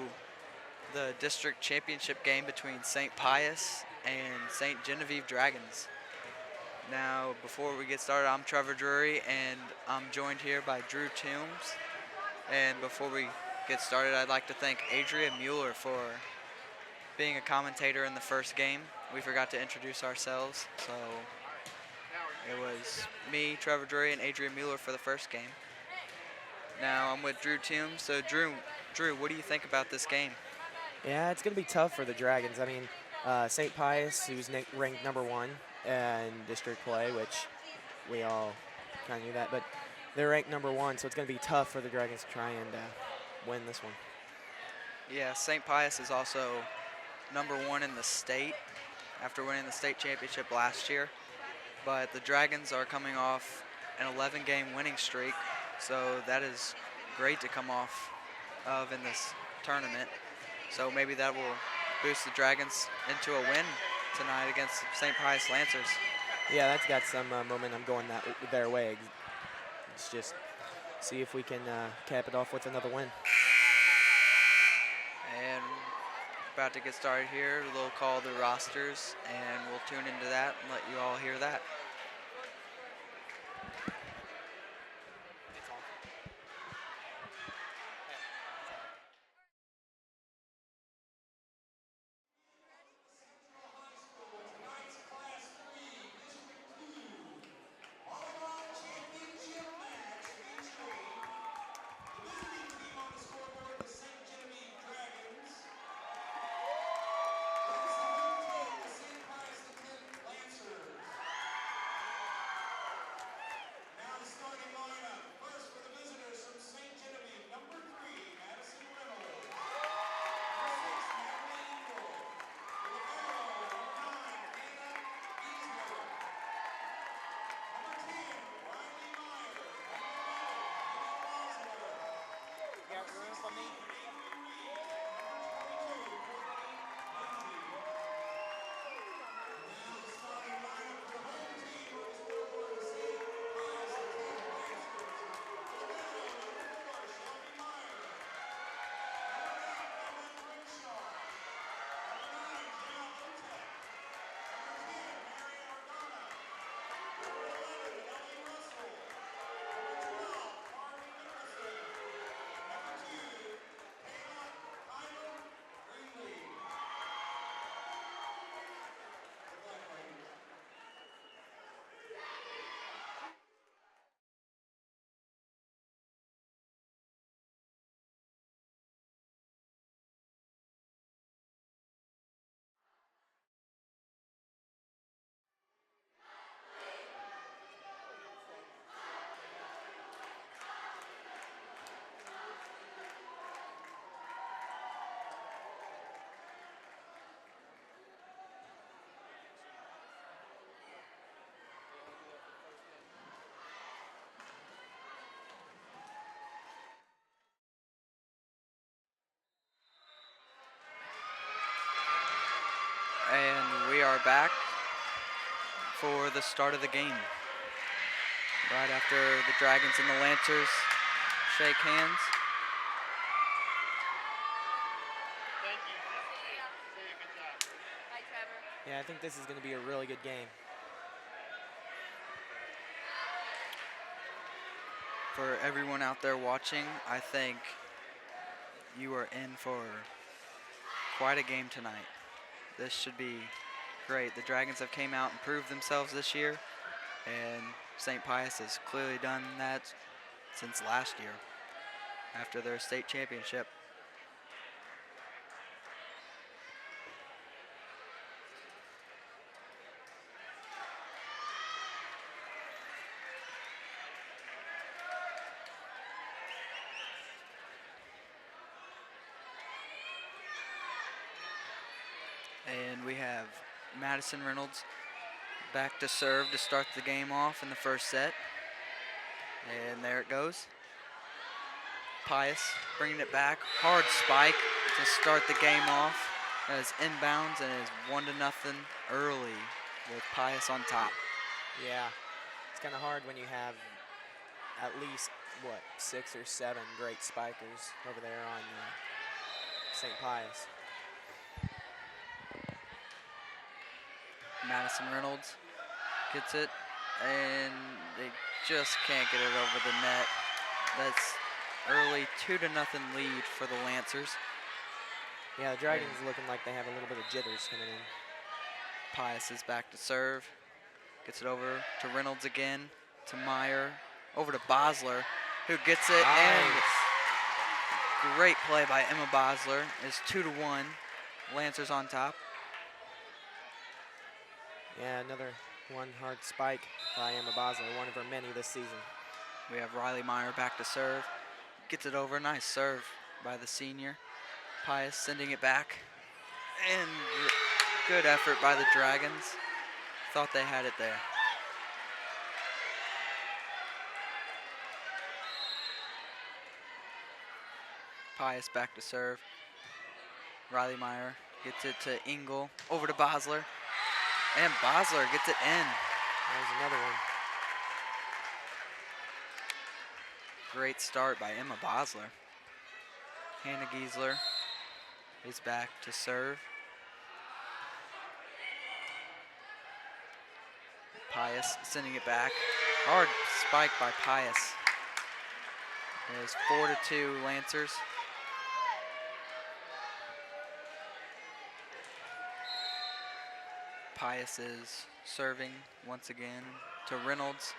the district championship game between St. Pius and St. Genevieve Dragons. Now, before we get started, I'm Trevor Drury, and I'm joined here by Drew Toombs. And before we get started, I'd like to thank Adria Mueller for being a commentator in the first game. We forgot to introduce ourselves, so it was me, Trevor Drury, and Adria Mueller for the first game. Now I'm with Drew Toombs. So Drew, what do you think about this game? Yeah, it's going to be tough for the Dragons. I mean, St. Pius, who's ranked #1 in district play, which we all kind of knew that, but they're ranked #1, so it's going to be tough for the Dragons to try and win this one. Yeah, St. Pius is also #1 in the state after winning the state championship last year, but the Dragons are coming off an 11-game winning streak, so that is great to come off of in this tournament. So maybe that will boost the Dragons into a win tonight against St. Pius Lancers. Yeah, that's got some momentum going their way. Let's just see if we can cap it off with another win. And about to get started here. They'll call the rosters, and we'll tune into that and let you all hear that. And we are back for the start of the game. Right after the Dragons and the Lancers shake hands. Yeah, I think this is going to be a really good game. For everyone out there watching, I think you are in for quite a game tonight. This should be great. The Dragons have came out and proved themselves this year, and St. Pius has clearly done that since last year after their state championship. And we have Madison Reynolds back to serve to start the game off in the first set. And there it goes. Pius bringing it back. Hard spike to start the game off. As inbounds and is 1-0 early with Pius on top. Yeah, it's kind of hard when you have at least, what, 6 or 7 great spikers over there on St. Pius. Madison Reynolds gets it, and they just can't get it over the net. That's early 2-0 lead for the Lancers. Yeah, the Dragons looking like they have a little bit of jitters coming in. Pius is back to serve. Gets it over to Reynolds again, to Meyer, over to Bosler, who gets it, and great play by Emma Bosler. Is 2-1. Lancers on top. Yeah, another one hard spike by Emma Bosler, one of her many this season. We have Riley Meyer back to serve. Gets it over, nice serve by the senior. Pius sending it back. And good effort by the Dragons. Thought they had it there. Pius back to serve. Riley Meyer gets it to Engel, over to Bosler. And Bosler gets it in. There's another one. Great start by Emma Bosler. Hannah Giesler is back to serve. Pius sending it back. Hard spike by Pius. It is 4-2 Lancers. Pius is serving once again to Reynolds,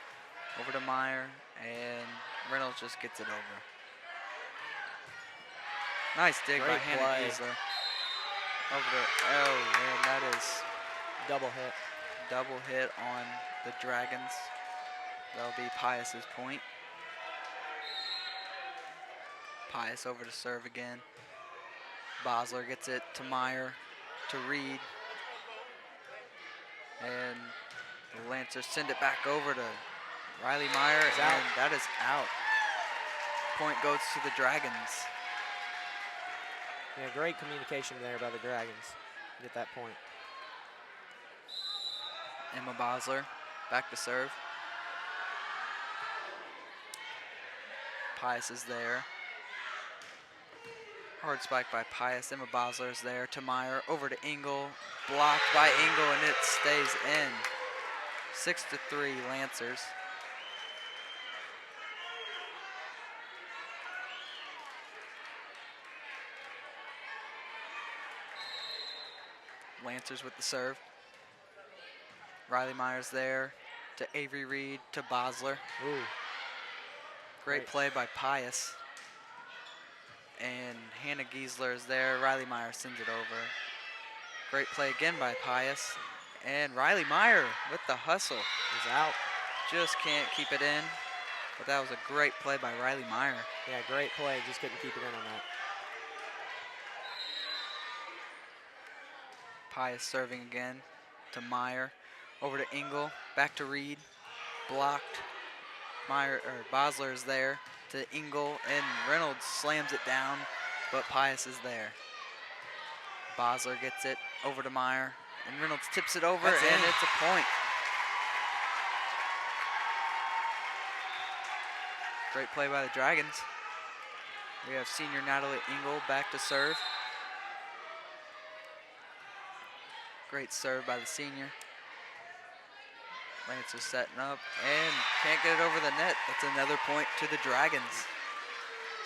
over to Meyer, and Reynolds just gets it over. Nice dig by Great Hannah play. Giesler. Over to, oh man, that is Double hit. double hit on the Dragons. That'll be Pius's point. Pius over to serve again. Bosler gets it to Meyer, to Reed. And the Lancers send it back over to Riley Meyer, and that is out. Point goes to the Dragons. Yeah, great communication there by the Dragons to get that point. Emma Bosler back to serve. Pius is there. Hard spike by Pius. Emma Bosler is there to Meyer, over to Engel. Blocked by Engel, and it stays in. 6-3 Lancers. Lancers with the serve. Riley Meyer's there to Avery Reed, to Bosler. Ooh. Great play by Pius. And Hannah Giesler is there. Riley Meyer sends it over. Great play again by Pius. And Riley Meyer with the hustle is out. Just can't keep it in. But that was a great play by Riley Meyer. Yeah, great play. Just couldn't keep it in on that. Pius serving again to Meyer. Over to Engel. Back to Reed. Blocked. Bosler is there to Engel, and Reynolds slams it down, but Pius is there. Bosler gets it over to Meyer, and Reynolds tips it over, and it's a point. Great play by the Dragons. We have senior Natalie Engel back to serve. Great serve by the senior. Lancers setting up and can't get it over the net. That's another point to the Dragons.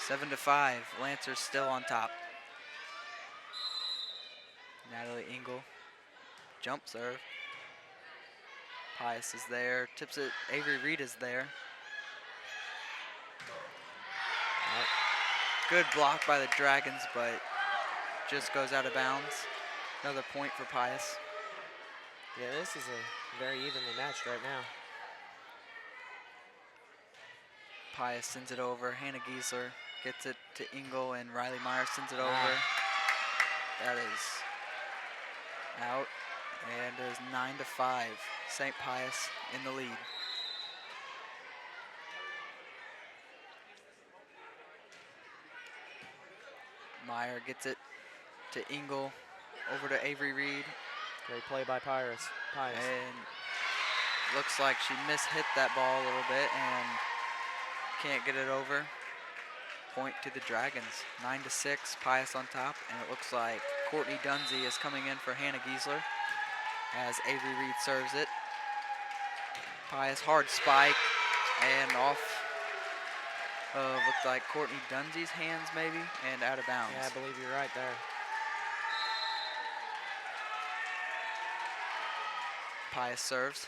7-5. Lancers still on top. Natalie Engel. Jump serve. Pius is there. Tips it. Avery Reed is there. Good block by the Dragons, but just goes out of bounds. Another point for Pius. Yeah, this is a very evenly matched right now. Pius sends it over. Hannah Giesler gets it to Engel, and Riley Meyer sends it over. That is out, and it is 9-5. St. Pius in the lead. Meyer gets it to Engel, over to Avery Reed. Great play by Pius. And looks like she mishit that ball a little bit, and can't get it over. Point to the Dragons. 9-6, Pius on top, and it looks like Courtney Dunsey is coming in for Hannah Giesler as Avery Reed serves it. Pius hard spike and off of looked like Courtney Dunsey's hands maybe and out of bounds. Yeah, I believe you're right there. Pius serves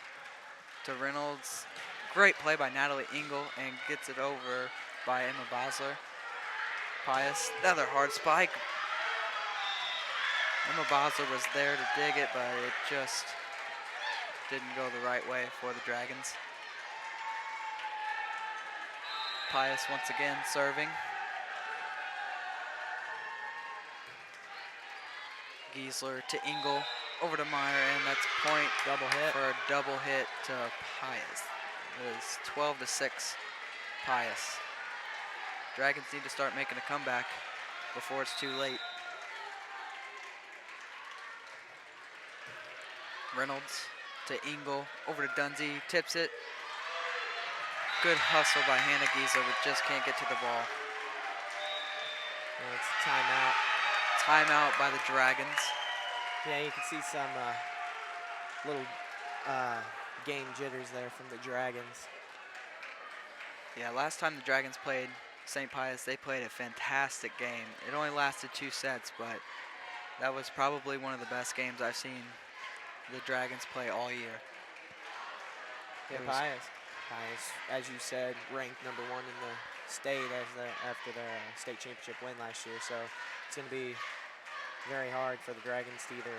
to Reynolds. Great play by Natalie Engel and gets it over by Emma Basler. Pius, another hard spike. Emma Basler was there to dig it, but it just didn't go the right way for the Dragons. Pius once again serving. Giesler to Engel, over to Meyer, and that's point Double hit. for a double hit to Pius. It was 12-6 Pius. Dragons need to start making a comeback before it's too late. Reynolds to Engel, over to Dunsey, tips it. Good hustle by Hannah Giesler, but just can't get to the ball. And it's a timeout. Timeout by the Dragons. Yeah, you can see some little game jitters there from the Dragons. Yeah, last time the Dragons played St. Pius, they played a fantastic game. It only lasted 2 sets, but that was probably one of the best games I've seen the Dragons play all year. Yeah, Pius, as you said, ranked #1 in the state after their state championship win last year. So it's going to be very hard for the Dragons to either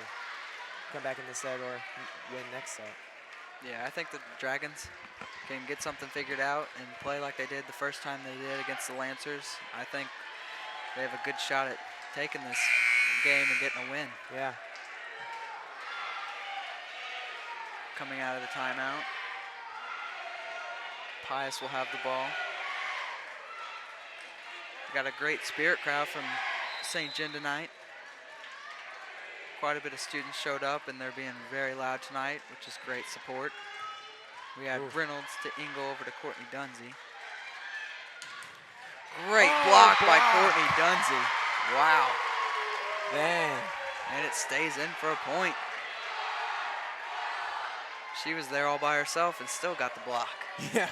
come back in this set or win next set. Yeah, I think the Dragons can get something figured out and play like they did the first time they did against the Lancers. I think they have a good shot at taking this game and getting a win. Yeah. Coming out of the timeout, Pius will have the ball. We got a great spirit crowd from St. John tonight. Quite a bit of students showed up and they're being very loud tonight, which is great support. We had Reynolds to Engel, over to Courtney Dunsey. Great block by Courtney Dunsey. Wow. Man. And it stays in for a point. She was there all by herself and still got the block. Yeah.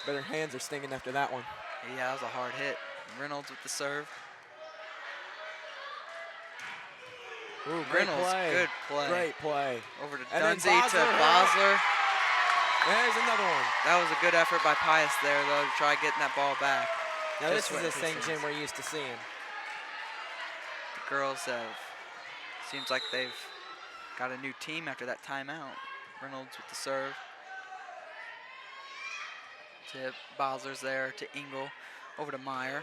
But her hands are stinging after that one. Yeah, that was a hard hit. Reynolds with the serve. Ooh, great Reynolds, play. good play. Great play. Over to And then Dunsey to Basler. Basler. There's another one. That was a good effort by Pius there, though, to try getting that ball back. Now Just this is what the he St. says. John we're used to seeing. The girls have, seems like they've got a new team after that timeout. Reynolds with the serve. To Basler's there, to Engel, over to Meyer.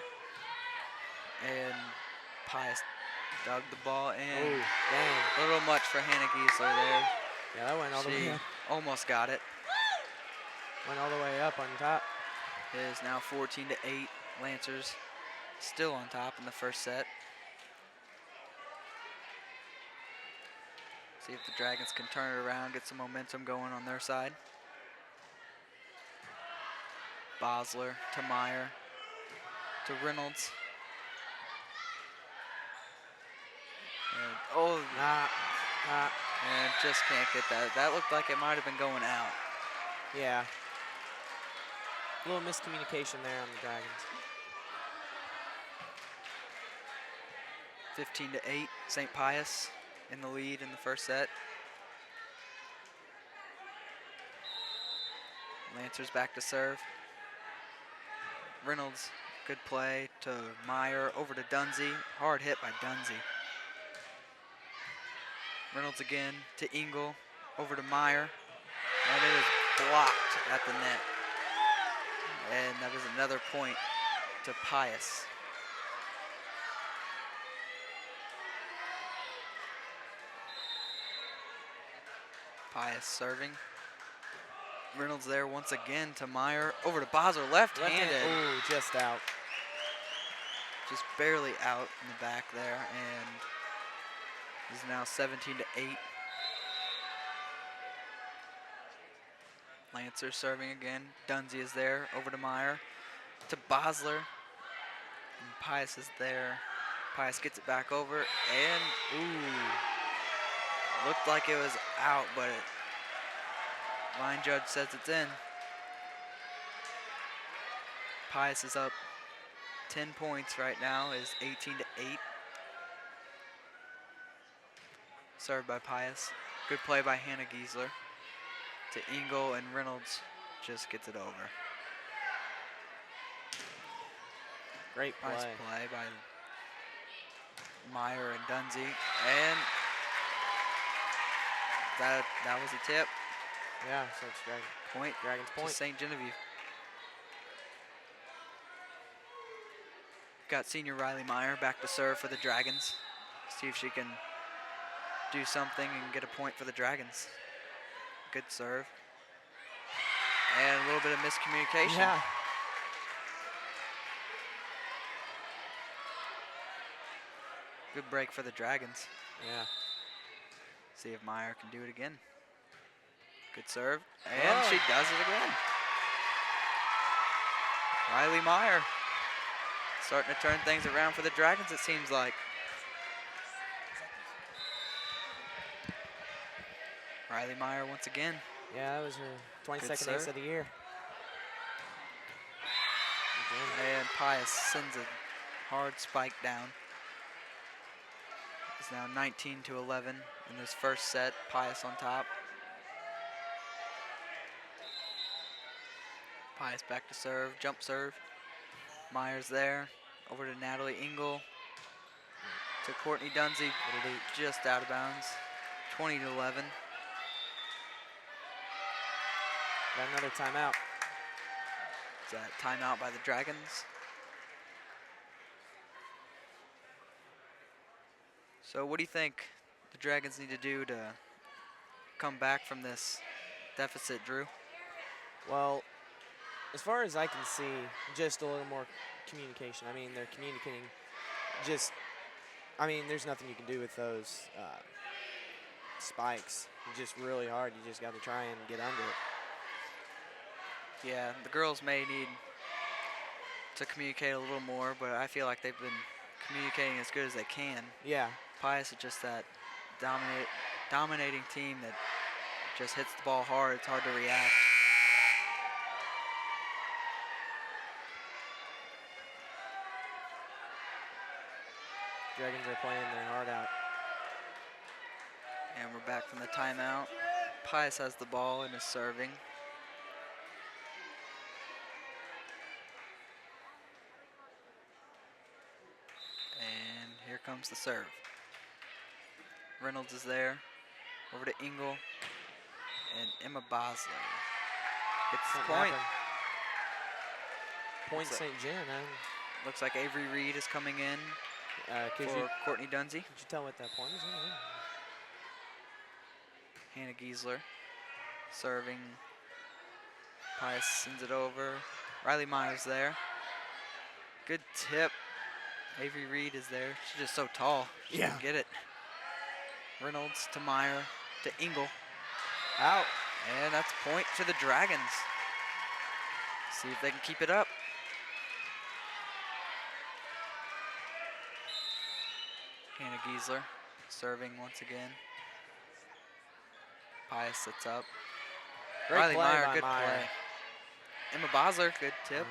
And Pius dug the ball in. Ooh, dang. A little much for Hannah Giesler there. Yeah, that went all the way She up. almost got it. Went all the way up on top. It is now 14-8. Lancers still on top in the first set. See if the Dragons can turn it around, get some momentum going on their side. Basler to Meyer to Reynolds. And, and just can't get that. That looked like it might have been going out. Yeah. A little miscommunication there on the Dragons. 15-8, St. Pius in the lead in the first set. Lancers back to serve. Reynolds, good play to Meyer, over to Dunsey. Hard hit by Dunsey. Reynolds again to Engel, over to Meyer. And it is blocked at the net. And that is another point to Pius. Pius serving. Reynolds there once again to Meyer, over to Basler, left-handed. Ooh, just out. Just barely out in the back there, and is now 17-8. Lancer serving again. Dunsey is there, over to Meyer. to Bosler. And Pius is there. Pius gets it back over, and ooh, looked like it was out, but line judge says it's in. Pius is up 10 points right now, is 18-8. Served by Pius. Good play by Hannah Giesler to Engel, and Reynolds just gets it over. Great play. Nice play by Meyer and Dunsey, and that was a tip. Yeah, so it's Dragons To point. St. Genevieve. Got senior Riley Meyer back to serve for the Dragons. See if she can do something and get a point for the Dragons. Good serve. And a little bit of miscommunication. Yeah. Good break for the Dragons. Yeah. See if Meyer can do it again. Good serve. And she does it again. Riley Meyer starting to turn things around for the Dragons, it seems like. Riley Meyer once again. Yeah, that was her 22nd ace of the year. And Pius sends a hard spike down. It's now 19-11 in this first set. Pius on top. Pius back to serve, jump serve. Meyer's there. Over to Natalie Engel. To Courtney Dunsey, just out of bounds. 20-11. Got another timeout. Is that timeout by the Dragons? So what do you think the Dragons need to do to come back from this deficit, Drew? Well, as far as I can see, just a little more communication. I mean, they're communicating there's nothing you can do with those spikes. It's just really hard. You just got to try and get under it. Yeah, the girls may need to communicate a little more, but I feel like they've been communicating as good as they can. Yeah. Pius is just that dominating team that just hits the ball hard. It's hard to react. Dragons are playing their heart out. And we're back from the timeout. Pius has the ball and is serving. And here comes the serve. Reynolds is there. Over to Engel. And Emma Bosley gets the point. Point St. John. Looks like Avery Reed is coming in for Courtney Dunsey. Could you tell what that point is? Hannah Giesler serving. Pius sends it over. Riley Meyer's there. Good tip. Avery Reed is there. She's just so tall. She can get it. Reynolds to Meyer to Engel. Out. And that's a point to the Dragons. See if they can keep it up. Hannah Giesler serving once again. Pius sets up. Great Riley play Meyer, by good Meyer. play. Emma Bosler, good tip.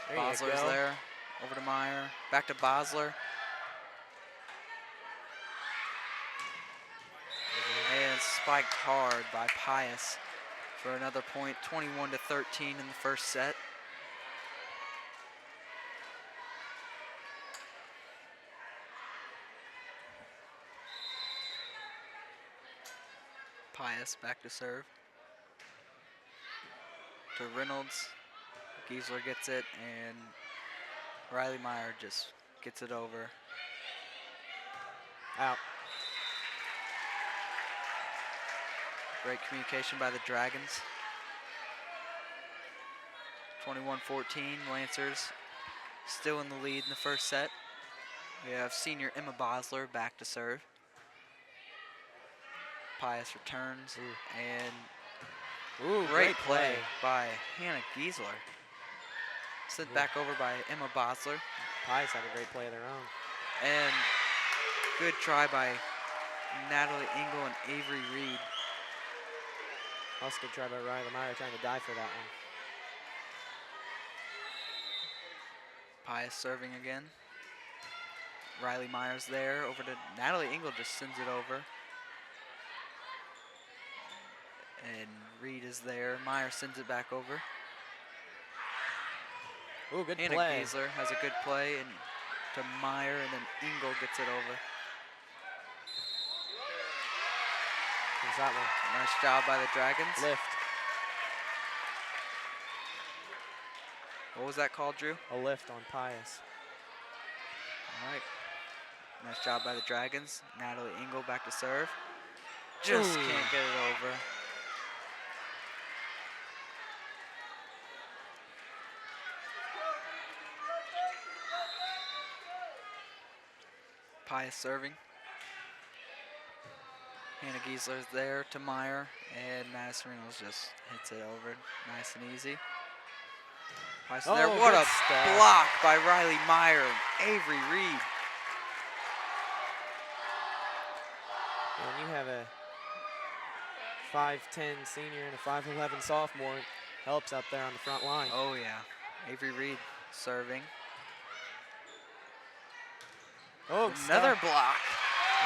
There you Bosler's go. there. Over to Meyer. Back to Bosler. And spiked hard by Pius for another point. 21-13 in the first set. Pius back to serve. To Reynolds. Giesler gets it, and Riley Meyer just gets it over. Out. Great communication by the Dragons. 21-14, Lancers still in the lead in the first set. We have senior Emma Bosler back to serve. Pius returns, and Ooh, Great play by Hannah Giesler. Sent back over by Emma Bosler. Pius had a great play of their own. And good try by Natalie Engel and Avery Reed. Also good try by Riley Meyer trying to die for that one. Pius serving again. Riley Myers there over to Natalie Engel, just sends it over. And Reed is there. Meyer sends it back over. Ooh, good Hannah play. Giesler has a good play and to Meyer, and then Engel gets it over. There's that one. Nice job by the Dragons. Lift. What was that called, Drew? A lift on Pius. All right. Nice job by the Dragons. Natalie Engel back to serve. Just can't get it over. Pius serving. Hannah Giesler's there to Meyer, and Madison Reynolds just hits it over. Nice and easy. Pius there. What good a stuff. block by Riley Meyer and Avery Reed. When you have a 5'10" senior and a 5'11" sophomore, it helps up there on the front line. Oh, yeah. Avery Reed serving. Oh, Another block.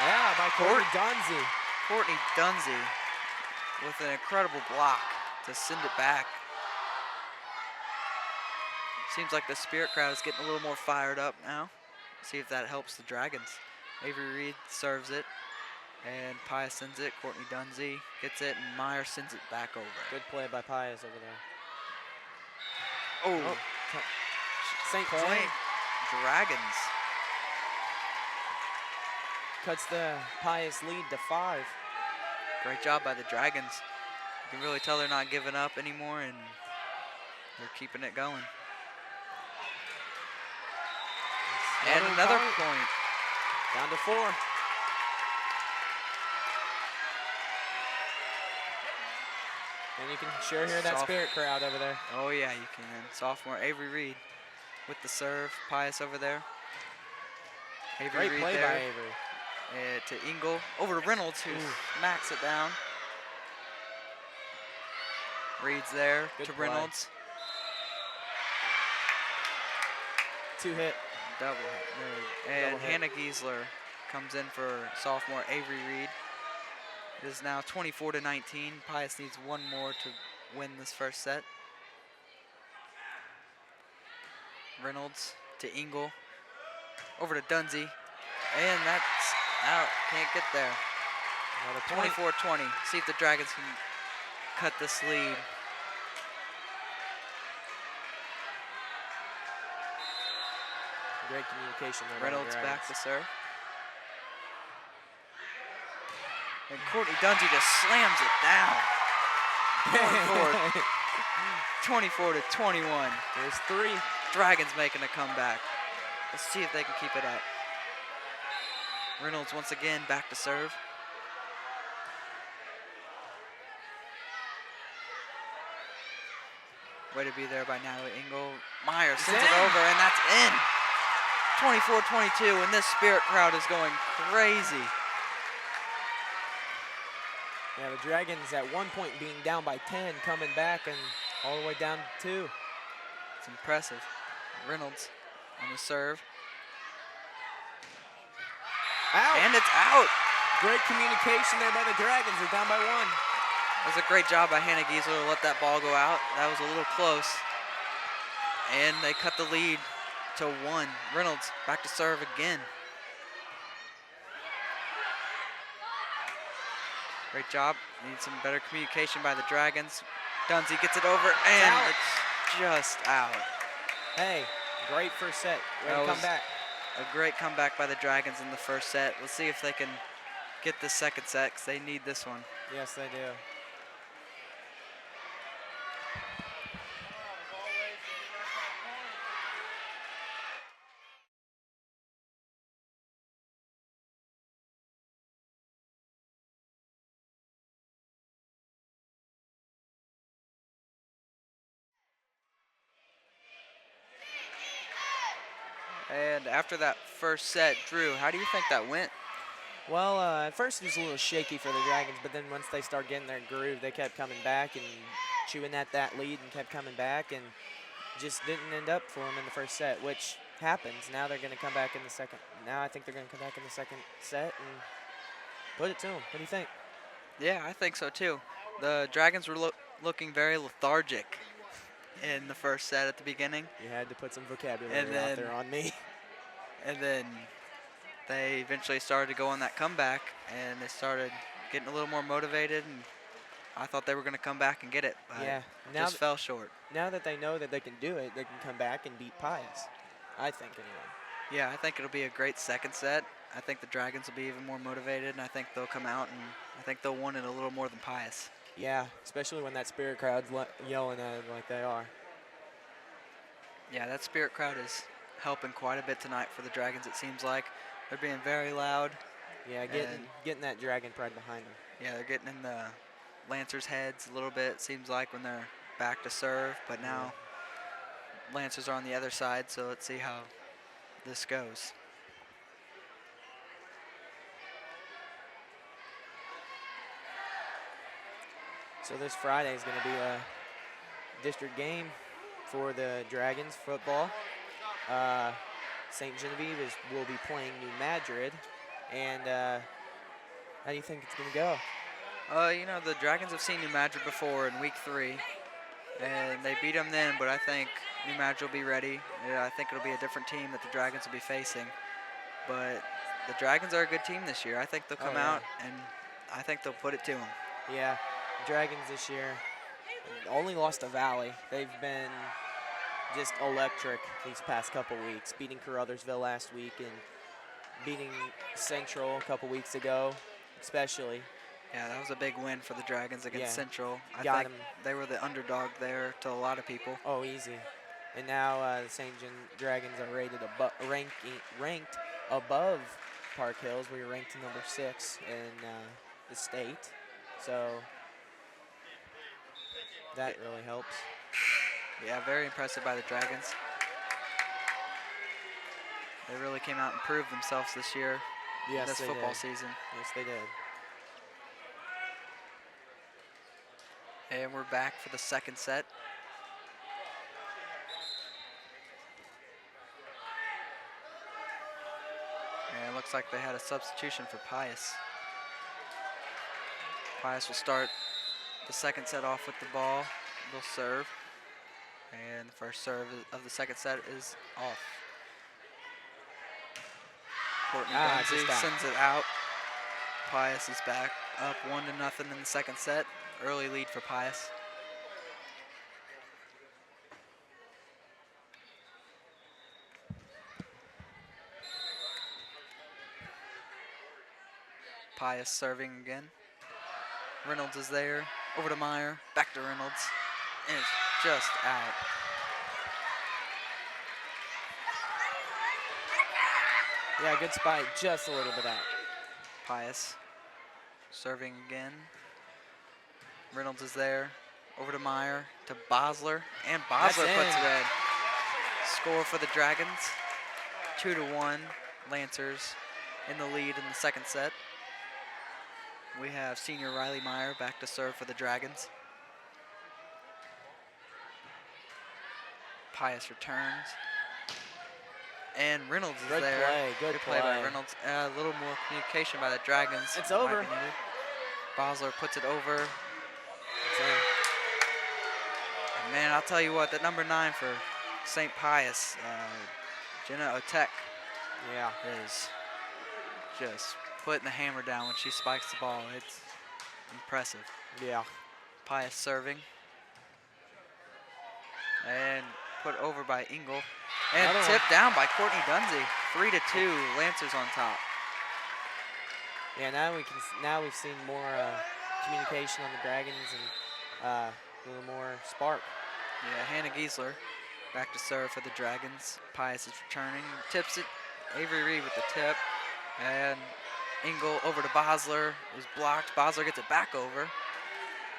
Yeah, by Courtney Dunzy. Courtney Dunzy with an incredible block to send it back. Seems like the Spirit crowd is getting a little more fired up now. See if that helps the Dragons. Avery Reed serves it, and Pius sends it. Courtney Dunzy gets it, and Meyer sends it back over. Good play by Pius over there. Oh, St. point. James Dragons. cuts the Pius lead to 5. Great job by the Dragons. You can really tell they're not giving up anymore, and they're keeping it going. And another point. Down to 4. And you can sure hear that Spirit crowd over there. Oh yeah, you can. Sophomore Avery Reed with the serve. Pius over there. Avery Great Reed play there. by Avery. To Engel. Over to Reynolds, who smacks it down. Reed's there Good to play. Reynolds. 2 hit. Double hit. And Double hit. Hannah Giesler comes in for sophomore Avery Reed. It is now 24-19. Pius needs one more to win this first set. Reynolds to Engel. Over to Dunzy. And that's out. Can't get there. Another point. 24-20. See if the Dragons can cut this lead. Great communication there. by the Reynolds back to Dragons. serve. And Courtney Dungy just slams it down. 24-21. There's 3. Dragons making a comeback. Let's see if they can keep it up. Reynolds once again back to serve. Way to be there by Natalie Engel. Meyer sends it over, and that's in. 24-22, and this Spirit crowd is going crazy. Yeah, the Dragons at one point being down by 10, coming back and all the way down to 2. It's impressive. Reynolds on the serve. Out. And it's out. Great communication there by the Dragons. They're down by 1. That was a great job by Hannah Giesler to let that ball go out. That was a little close. And they cut the lead to 1. Reynolds back to serve again. Great job. Need some better communication by the Dragons. Dunzy gets it over, and it's just out. Hey, great first set. Way to come back. A great comeback by the Dragons in the first set. Let's see if they can get the second set, because they need this one. Yes, they do. And after that first set, Drew, how do you think that went? Well, at first it was a little shaky for the Dragons, but then once they start getting their groove, they kept coming back and chewing at that lead and kept coming back and just didn't end up for them in the first set, which happens. Now they're going to come back in the second. Now I think they're going to come back in the second set and put it to them. What do you think? Yeah, I think so too. The Dragons were looking very lethargic in the first set at the beginning. You had to put some vocabulary out there on me. And then they eventually started to go on that comeback, and they started getting a little more motivated, and I thought they were going to come back and get it, but Yeah, just fell short. Now that they know that they can do it, they can come back and beat Pius, I think anyway. Yeah, I think it'll be a great second set. I think the Dragons will be even more motivated, and I think they'll come out, and I think they'll want it a little more than Pius. Yeah, especially when that Spirit crowd's yelling at them like they are. Yeah, that Spirit crowd is helping quite a bit tonight for the Dragons, it seems like. They're being very loud. Yeah, getting that Dragon pride behind them. Yeah, they're getting in the Lancers' heads a little bit, it seems like, when they're back to serve. But now Lancers are on the other side, so let's see how this goes. So this Friday is going to be a district game for the Dragons football. St. Genevieve will be playing New Madrid. And how do you think it's going to go? You know, the Dragons have seen New Madrid before in week 3, and they beat them then, but I think New Madrid will be ready. Yeah, I think it'll be a different team that the Dragons will be facing. But the Dragons are a good team this year. I think they'll come out, and I think they'll put it to them. Yeah, Dragons this year only lost to Valley. They've been just electric these past couple weeks, beating Caruthersville last week and beating Central a couple weeks ago, especially. Yeah, that was a big win for the Dragons against Central. I Got think 'em. they were the underdog there to a lot of people. Oh, easy. And now the St. Dragons are ranked above Park Hills. We were ranked number 6 in the state. So that really helps. Yeah, very impressive by the Dragons. They really came out and proved themselves this year, this football season. Yes, they did. And we're back for the second set. And it looks like they had a substitution for Pius. Pius will start the second set off with the ball. They'll serve. And the first serve of the second set is off. Courtney Dunzy sends it out. Pius is back up 1-0 in the second set. Early lead for Pius. Pius serving again. Reynolds is there. Over to Meyer. Back to Reynolds. And it's just out. Yeah, good spike, just a little bit out. Pius serving again. Reynolds is there. Over to Meyer, to Bosler, and Bosler puts it in. Score for the Dragons. 2-1. Lancers in the lead in the second set. We have senior Riley Meyer back to serve for the Dragons. Pius returns. And Reynolds is Good there. play, good play by Reynolds. A little more communication by the Dragons. It's over. Bosler puts it over. It's in. And man, I'll tell you what, that number 9 for St. Pius, Jenna Otek, is just putting the hammer down when she spikes the ball. It's impressive. Yeah. Pius serving. And put over by Engel. And tipped down by Courtney Dunzy. 3-2, Lancers on top. Yeah, now we've seen more communication on the Dragons and a little more spark. Yeah, Hannah Giesler back to serve for the Dragons. Pius is returning, tips it. Avery Reed with the tip. And Engel over to Bosler, is blocked. Bosler gets it back over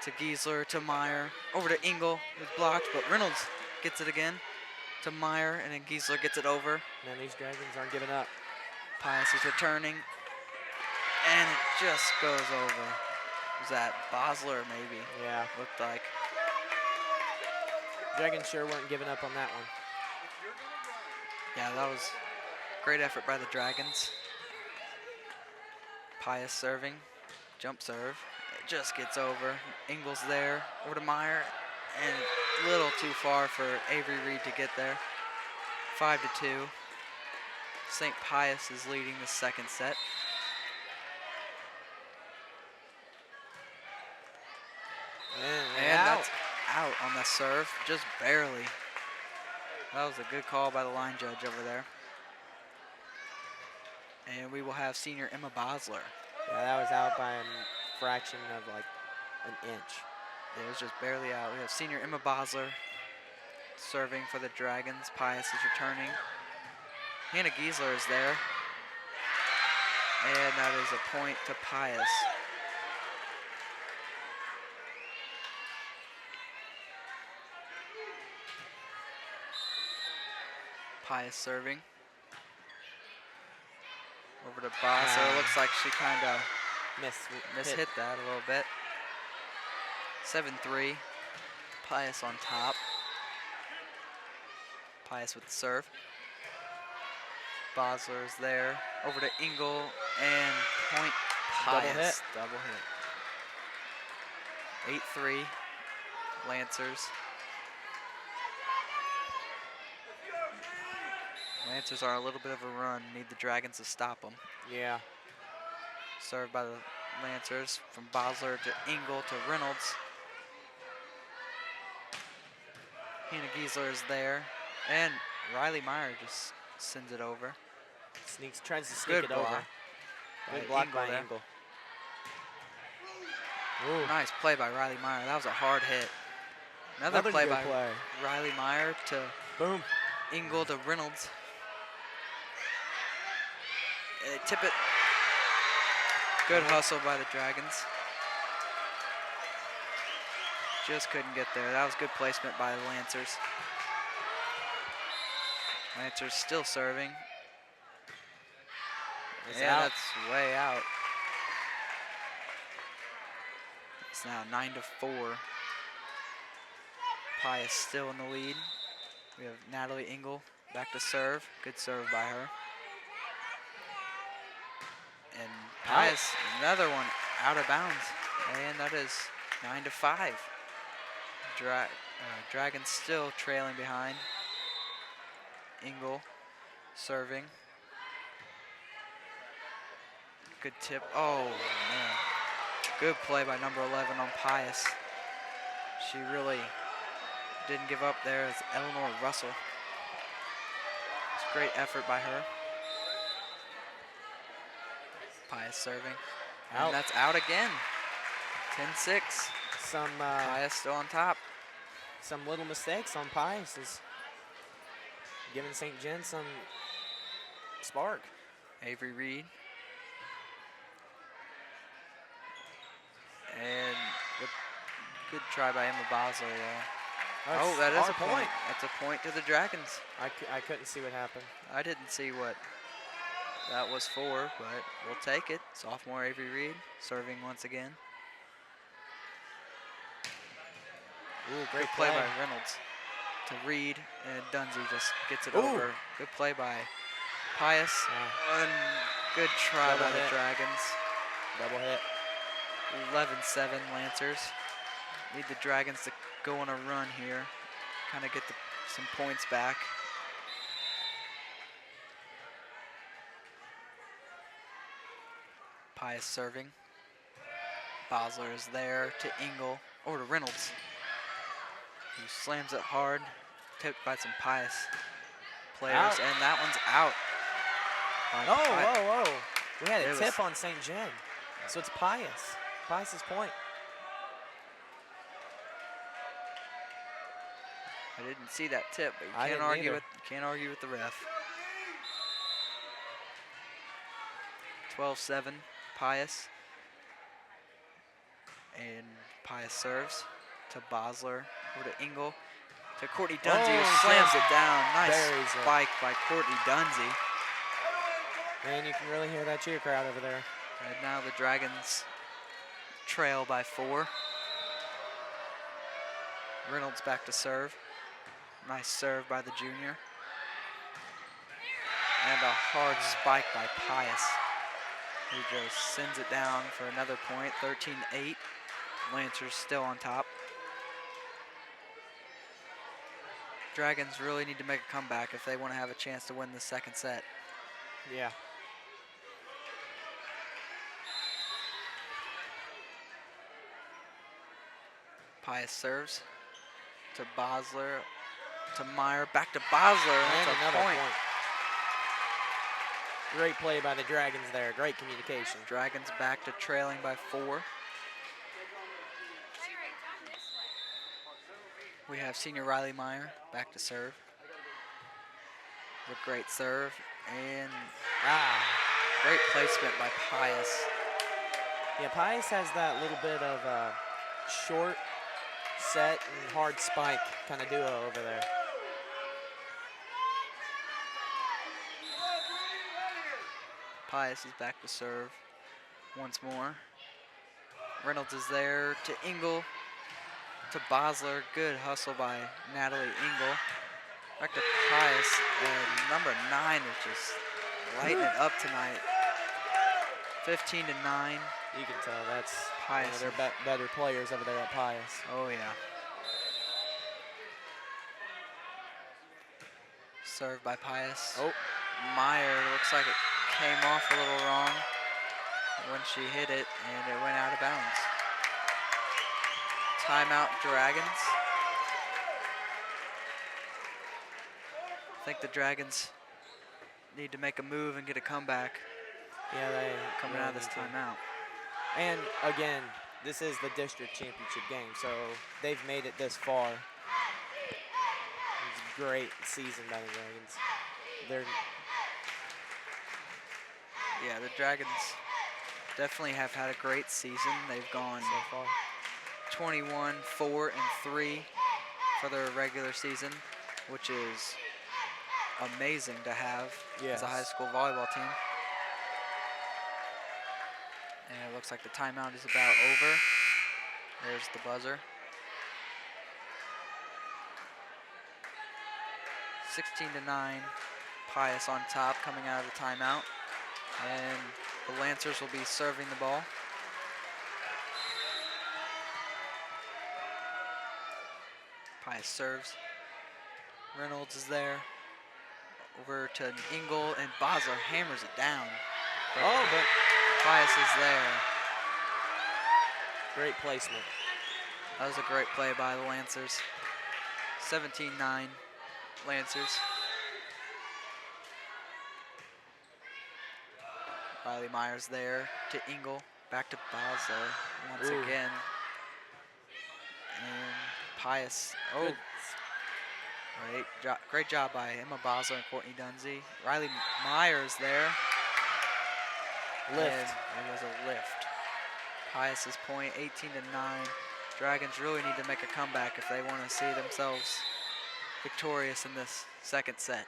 to Giesler, to Meyer. Over to Engel, is blocked, but Reynolds gets it again. to Meyer, and then Giesler gets it over. Man, these Dragons aren't giving up. Pius is returning, and it just goes over. Was that Bosler maybe? Yeah. Looked like. Dragons sure weren't giving up on that one. Yeah, that was great effort by the Dragons. Pius serving, jump serve. It just gets over. Ingles there, over to Meyer, and a little too far for Avery Reed to get there. 5-2. St. Pius is leading the second set. And that's out on the serve, just barely. That was a good call by the line judge over there. And we will have senior Emma Bosler. Yeah, that was out by a fraction of like an inch. It was just barely out. We have senior Emma Bosler serving for the Dragons. Pius is returning. Hannah Giesler is there. And that is a point to Pius. Pius serving. Over to Bosler. Looks like she kind of mishit that a little bit. 7-3. Pius on top. Pius with the serve. Bosler is there. Over to Engel and point Pius. Double hit. 8-3. Lancers. Lancers are a little bit of a run. Need the Dragons to stop them. Yeah. Served by the Lancers from Bosler to Engel to Reynolds. Hannah Giesler is there. And Riley Meyer just sends it over. Tries to sneak it over. Good block by Engel. Ooh. Nice play by Riley Meyer. That was a hard hit. Another play by Riley Meyer to boom. Engel to Reynolds. And they tip it. Good hustle by the Dragons. Just couldn't get there. That was good placement by the Lancers. Lancers still serving. Yeah, that's way out. It's now 9-4. Pius still in the lead. We have Natalie Engel back to serve. Good serve by her. And Pius, another one out of bounds. And that is 9-5. Dragons still trailing behind. Engel serving. Good tip. Oh, man. Good play by number 11 on Pius. She really didn't give up there. It's Eleanor Russell. It's a great effort by her. Pius serving. And that's out again. 10-6. Pius still on top. Some little mistakes on Pius is giving St. John some spark. Avery Reed. And good try by Emma Bosler there. Oh, that is a point. That's a point to the Dragons. I couldn't see what happened. I didn't see what that was for, but we'll take it. Sophomore Avery Reed serving once again. Ooh, great play by Reynolds to Reed, and Dunsey just gets it over. Good play by Pius. And good try by the Dragons. Double hit. 11-7 Lancers. Need the Dragons to go on a run here. Kind of get some points back. Pius serving. Bosler is there to Engel, or to Reynolds, who slams it hard. Tipped by some Pius players, and that one's out. Whoa. We had a tip on St. John. So it's Pius. Pius's point. I didn't see that tip, but you can't argue with the ref. 12-7, Pius. And Pius serves to Bosler, over to Engel, to Courtney Dunsey, who Oh, slams just it down. Nice buries it. spike by Courtney Dunsey. Man, you can really hear that cheer crowd over there. And now the Dragons trail by 4. Reynolds back to serve. Nice serve by the junior. And a hard spike by Pius, who just sends it down for another point, 13-8. Lancers still on top. Dragons really need to make a comeback if they want to have a chance to win the second set. Yeah. Pius serves to Bosler, to Meyer, back to Bosler, and And that's a another point. point. Great play by the Dragons there. Great communication. Dragons back to trailing by 4. We have senior Riley Meyer back to serve. A great serve and great placement by Pius. Yeah, Pius has that little bit of short set and hard spike kind of duo over there. Pius is back to serve once more. Reynolds is there to Engel, to Bosler. Good hustle by Natalie Engel. Back to Pius, and number 9 is just lighting it up tonight. 15-9. You can tell that's Pius. one of their better players over there at Pius. Oh yeah. Served by Pius. Oh, Meyer, looks like it came off a little wrong when she hit it, and it went out of bounds. Timeout, Dragons. I think the Dragons need to make a move and get a comeback yeah, they coming really out of this need to. timeout. And again, this is the district championship game, so they've made it this far. It was a great season by the Dragons. Yeah, the Dragons definitely have had a great season. They've gone So far. 21, 4, and 3 for their regular season, which is amazing to have as a high school volleyball team. And it looks like the timeout is about over. There's the buzzer. 16-9, Pius on top coming out of the timeout. And the Lancers will be serving the ball. Pius serves. Reynolds is there. Over to Engel, and Bosler hammers it down. But Pius is there. Great placement. That was a great play by the Lancers. 17-9, Lancers. Riley Myers there to Engel, back to Bosler once again. And Pius, great job by Emma Bosler and Courtney Dunsey. Riley Myers there. Lift. And it was a lift. Pius's point, 18-9. Dragons really need to make a comeback if they want to see themselves victorious in this second set.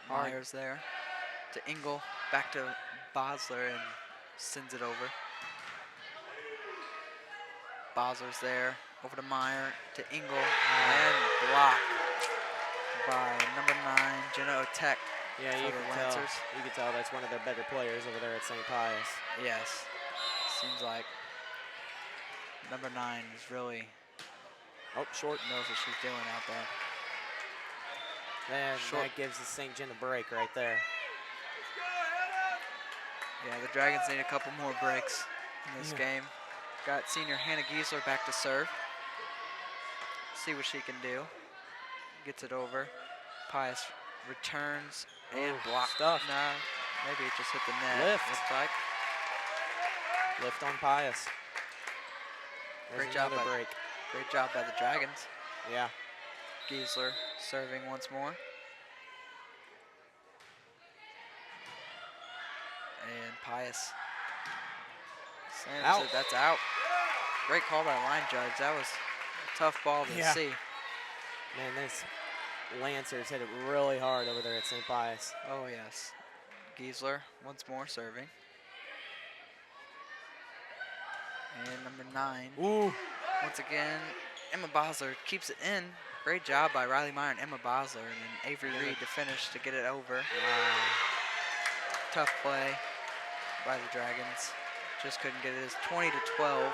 Myers there to Engel, back to Bosler, and sends it over. Bosler's there, over to Meyer, to Engel, and blocked by number 9, Jenna Otek. Yeah, you can tell. You can tell that's one of their better players over there at St. Pius. Yes, seems like number 9 is really short. Knows what she's doing out there. And Short. that gives the St. John a break right there. Yeah, the Dragons need a couple more breaks in this game. Got senior Hannah Giesler back to serve. See what she can do. Gets it over. Pius returns and blocks. Nah, maybe it just hit the net. Lift. Looks like. Lift on Pius. There's Great job another break. Great job by the Dragons. Yeah. Giesler serving once more. And Pius sends Out. it. That's out. Great call by the line judge. That was a tough ball to Yeah. see. Man, this Lancers hit it really hard over there at St. Pius. Oh, yes. Giesler once more serving. And number 9. Ooh. Once again, Emma Bosler keeps it in. Great job by Riley Meyer and Emma Bosler. And then Avery Reed to finish to get it over. Wow. Tough play by the Dragons. Just couldn't get it. It's 20-12.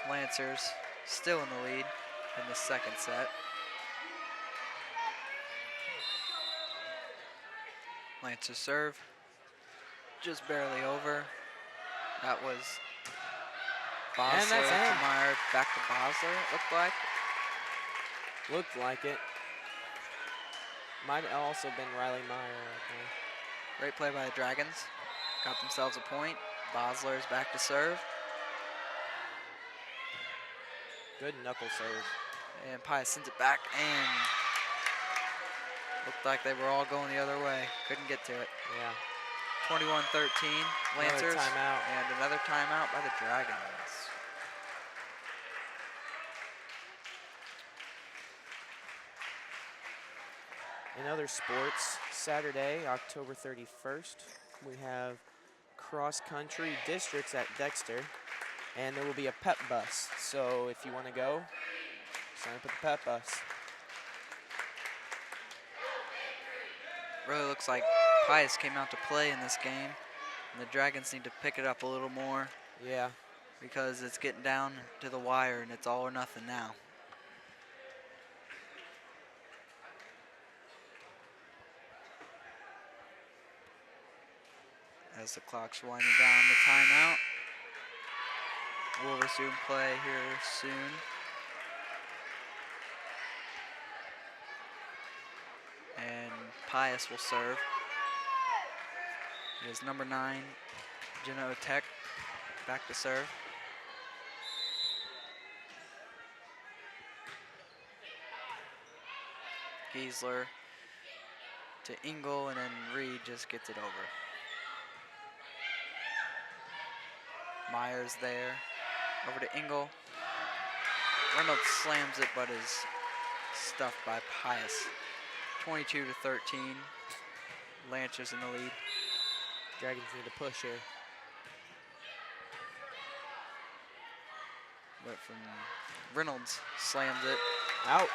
Lancers still in the lead in the second set. Lancers serve. Just barely over. That was Bosler And that's to in. Meyer. Back to Bosler, it looked like. Looked like it. Might have also been Riley Meyer right there. Great play by the Dragons. Got themselves a point. Bosler is back to serve. Good knuckle serve. And Pius sends it back, and looked like they were all going the other way. Couldn't get to it. Yeah. 21-13, Lancers. Another timeout. And another timeout by the Dragons. In other sports, Saturday, October 31st, we have cross-country districts at Dexter, and there will be a pep bus. So if you want to go, sign up at the pep bus. Really looks like Pius came out to play in this game, and the Dragons need to pick it up a little more Yeah. because it's getting down to the wire, and it's all or nothing now. As the clock's winding down the timeout. We'll resume play here soon. And Pius will serve. It is number 9, Jenna Otek, back to serve. Giesler to Engel, and then Reed just gets it over. Myers there, over to Engel. Reynolds slams it, but is stuffed by Pius. 22-13, Lancers in the lead. Dragons need to push here. But from Reynolds slams it, Out.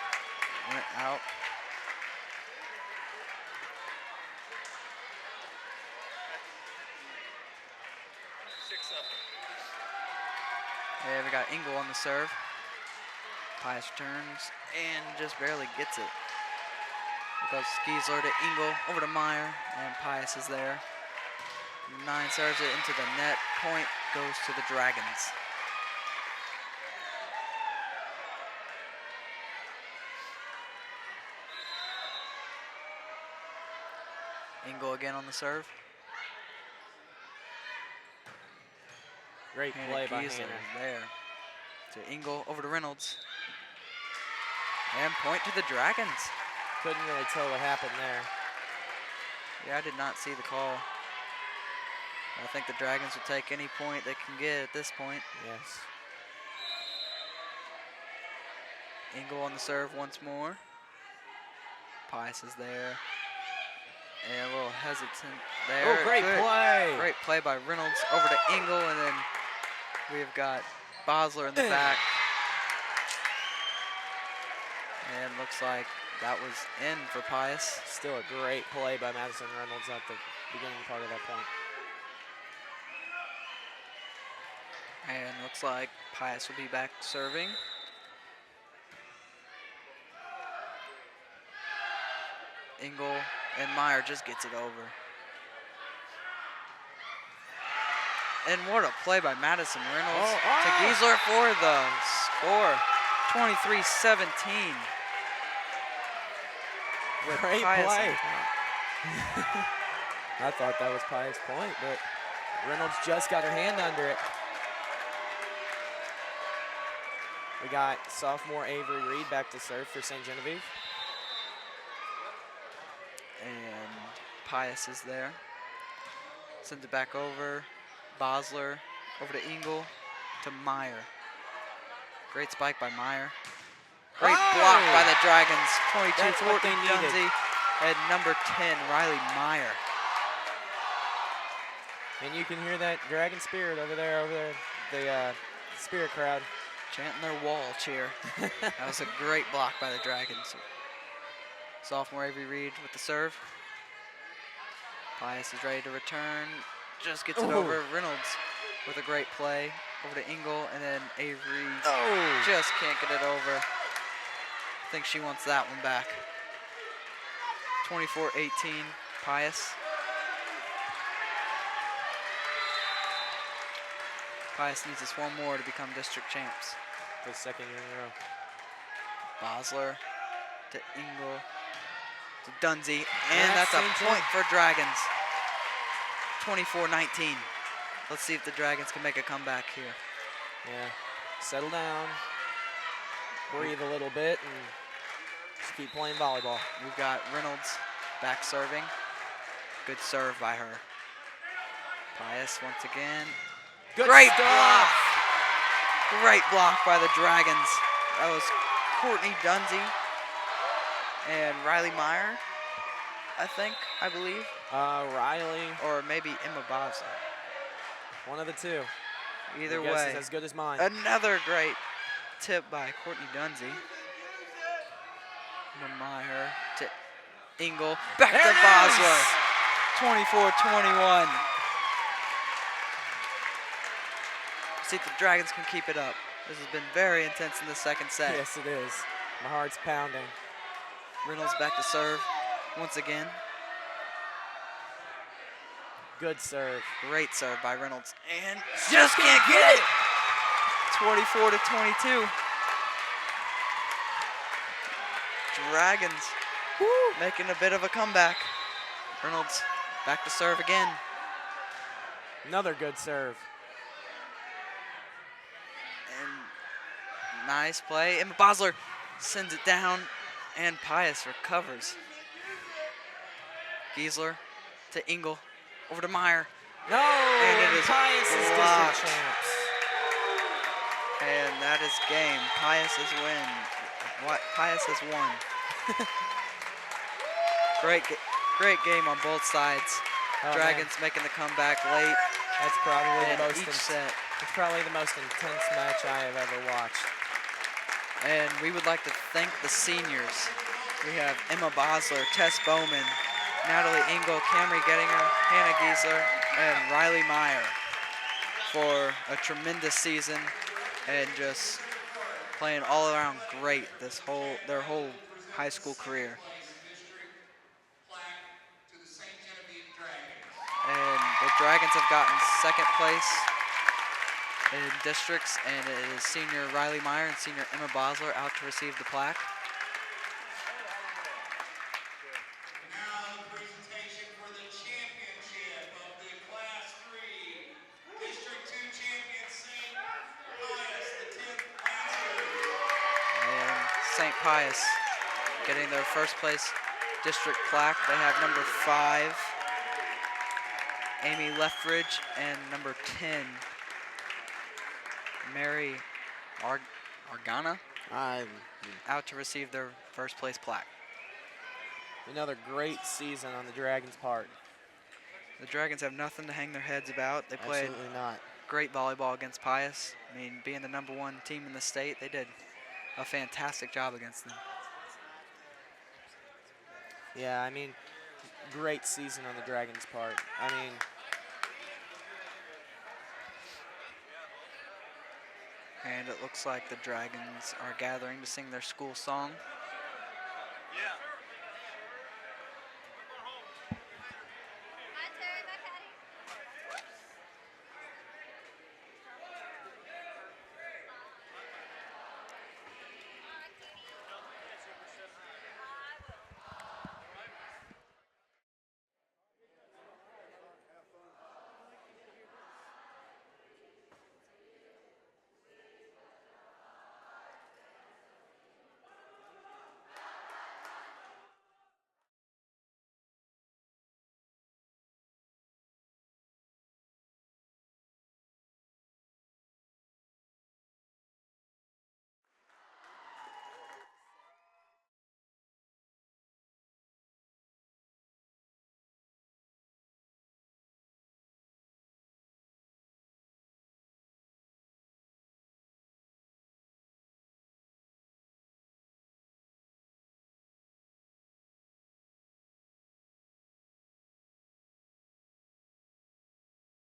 went out. And we got Engel on the serve. Pius returns and just barely gets it. Goes Giesler to Engel, over to Meyer, and Pius is there. 9 serves it into the net. Point goes to the Dragons. Engel again on the serve. Great And play by Giesler Hannah. is there. To Engel, over to Reynolds. And point to the Dragons. Couldn't really tell what happened there. Yeah, I did not see the call. I think the Dragons will take any point they can get at this point. Yes. Engel on the serve once more. Pius is there. And a little hesitant there. Oh, great play. Great play by Reynolds over to Engel, and then we've got Bosler in the back. And looks like that was in for Pius. Still a great play by Madison Reynolds at the beginning part of that point. And looks like Pius will be back serving. Engel and Meyer just gets it over. And what a play by Madison Reynolds to Giesler for the score. 23-17. With Great Pius play. on top. I thought that was Pius' point, but Reynolds just got her hand under it. We got sophomore Avery Reed back to serve for St. Genevieve. And Pius is there. Sends it back over. Bosler over to Engel to Meyer. Great spike by Meyer. Great block by the Dragons. 22, That's what Courtney they needed. Dunsey. And number 10, Riley Meyer. And you can hear that Dragon spirit over there, the spirit crowd. Chanting their wall cheer. That was a great block by the Dragons. Sophomore Avery Reed with the serve. Pius is ready to return. Just gets it over. Reynolds with a great play. Over to Engel, and then Avery just can't get it over. I think she wants that one back. 24-18, Pius. Pius needs this one more to become district champs. For the second year in a row. Bosler to Engel to Dunsey, and that's a same point thing. for Dragons. 24-19. Let's see if the Dragons can make a comeback here. Yeah, settle down, breathe a little bit, and just keep playing volleyball. We've got Reynolds back serving. Good serve by her. Pius once again. Good Great stuff. block. Great block by the Dragons. That was Courtney Dunsey and Riley Meyer, I believe. Riley, Or maybe Emma Bosler. one of the two. Either Your guess way. is as good as mine. Another great tip by Courtney Dunsey. From Meyer to Engel. Back There to it Bosler. is. 24-21. See if the Dragons can keep it up. This has been very intense in the second set. Yes, it is. My heart's pounding. Reynolds back to serve once again. Good serve. Great serve by Reynolds. And just can't get it. 24-22. Dragons making a bit of a comeback. Reynolds back to serve again. Another good serve. And nice play. Emma Bosler sends it down, and Pius recovers. Giesler to Engel. Over to Meyer. No, And it is Pius is blocked. district champs. And that is game. Pius has won. Pius has won. Great game on both sides. Oh, Dragons man. making the comeback late That's probably in the most each set. It's probably the most intense match I have ever watched. And we would like to thank the seniors. We have Emma Bosler, Tess Bowman, Natalie Engel, Camry Gettinger, Hannah Giesler, and Riley Meyer for a tremendous season and just playing all around great their whole high school career. And the Dragons have gotten second place in districts, and it is senior Riley Meyer and senior Emma Bosler out to receive the plaque. Now the presentation for the championship of the Class 3 District 2 champion St. Pius, the 10th Lancers. And St. Pius getting their first place district plaque. They have number 5, Amy Lethbridge, and number 10, Mary Argana, out to receive their first place plaque. Another great season on the Dragons' part. The Dragons have nothing to hang their heads about. They played Absolutely not. great volleyball against Pius. I mean, being the number 1 team in the state, they did a fantastic job against them. Yeah, I mean, great season on the Dragons' part. I mean, And it looks like the Dragons are gathering to sing their school song. Yeah.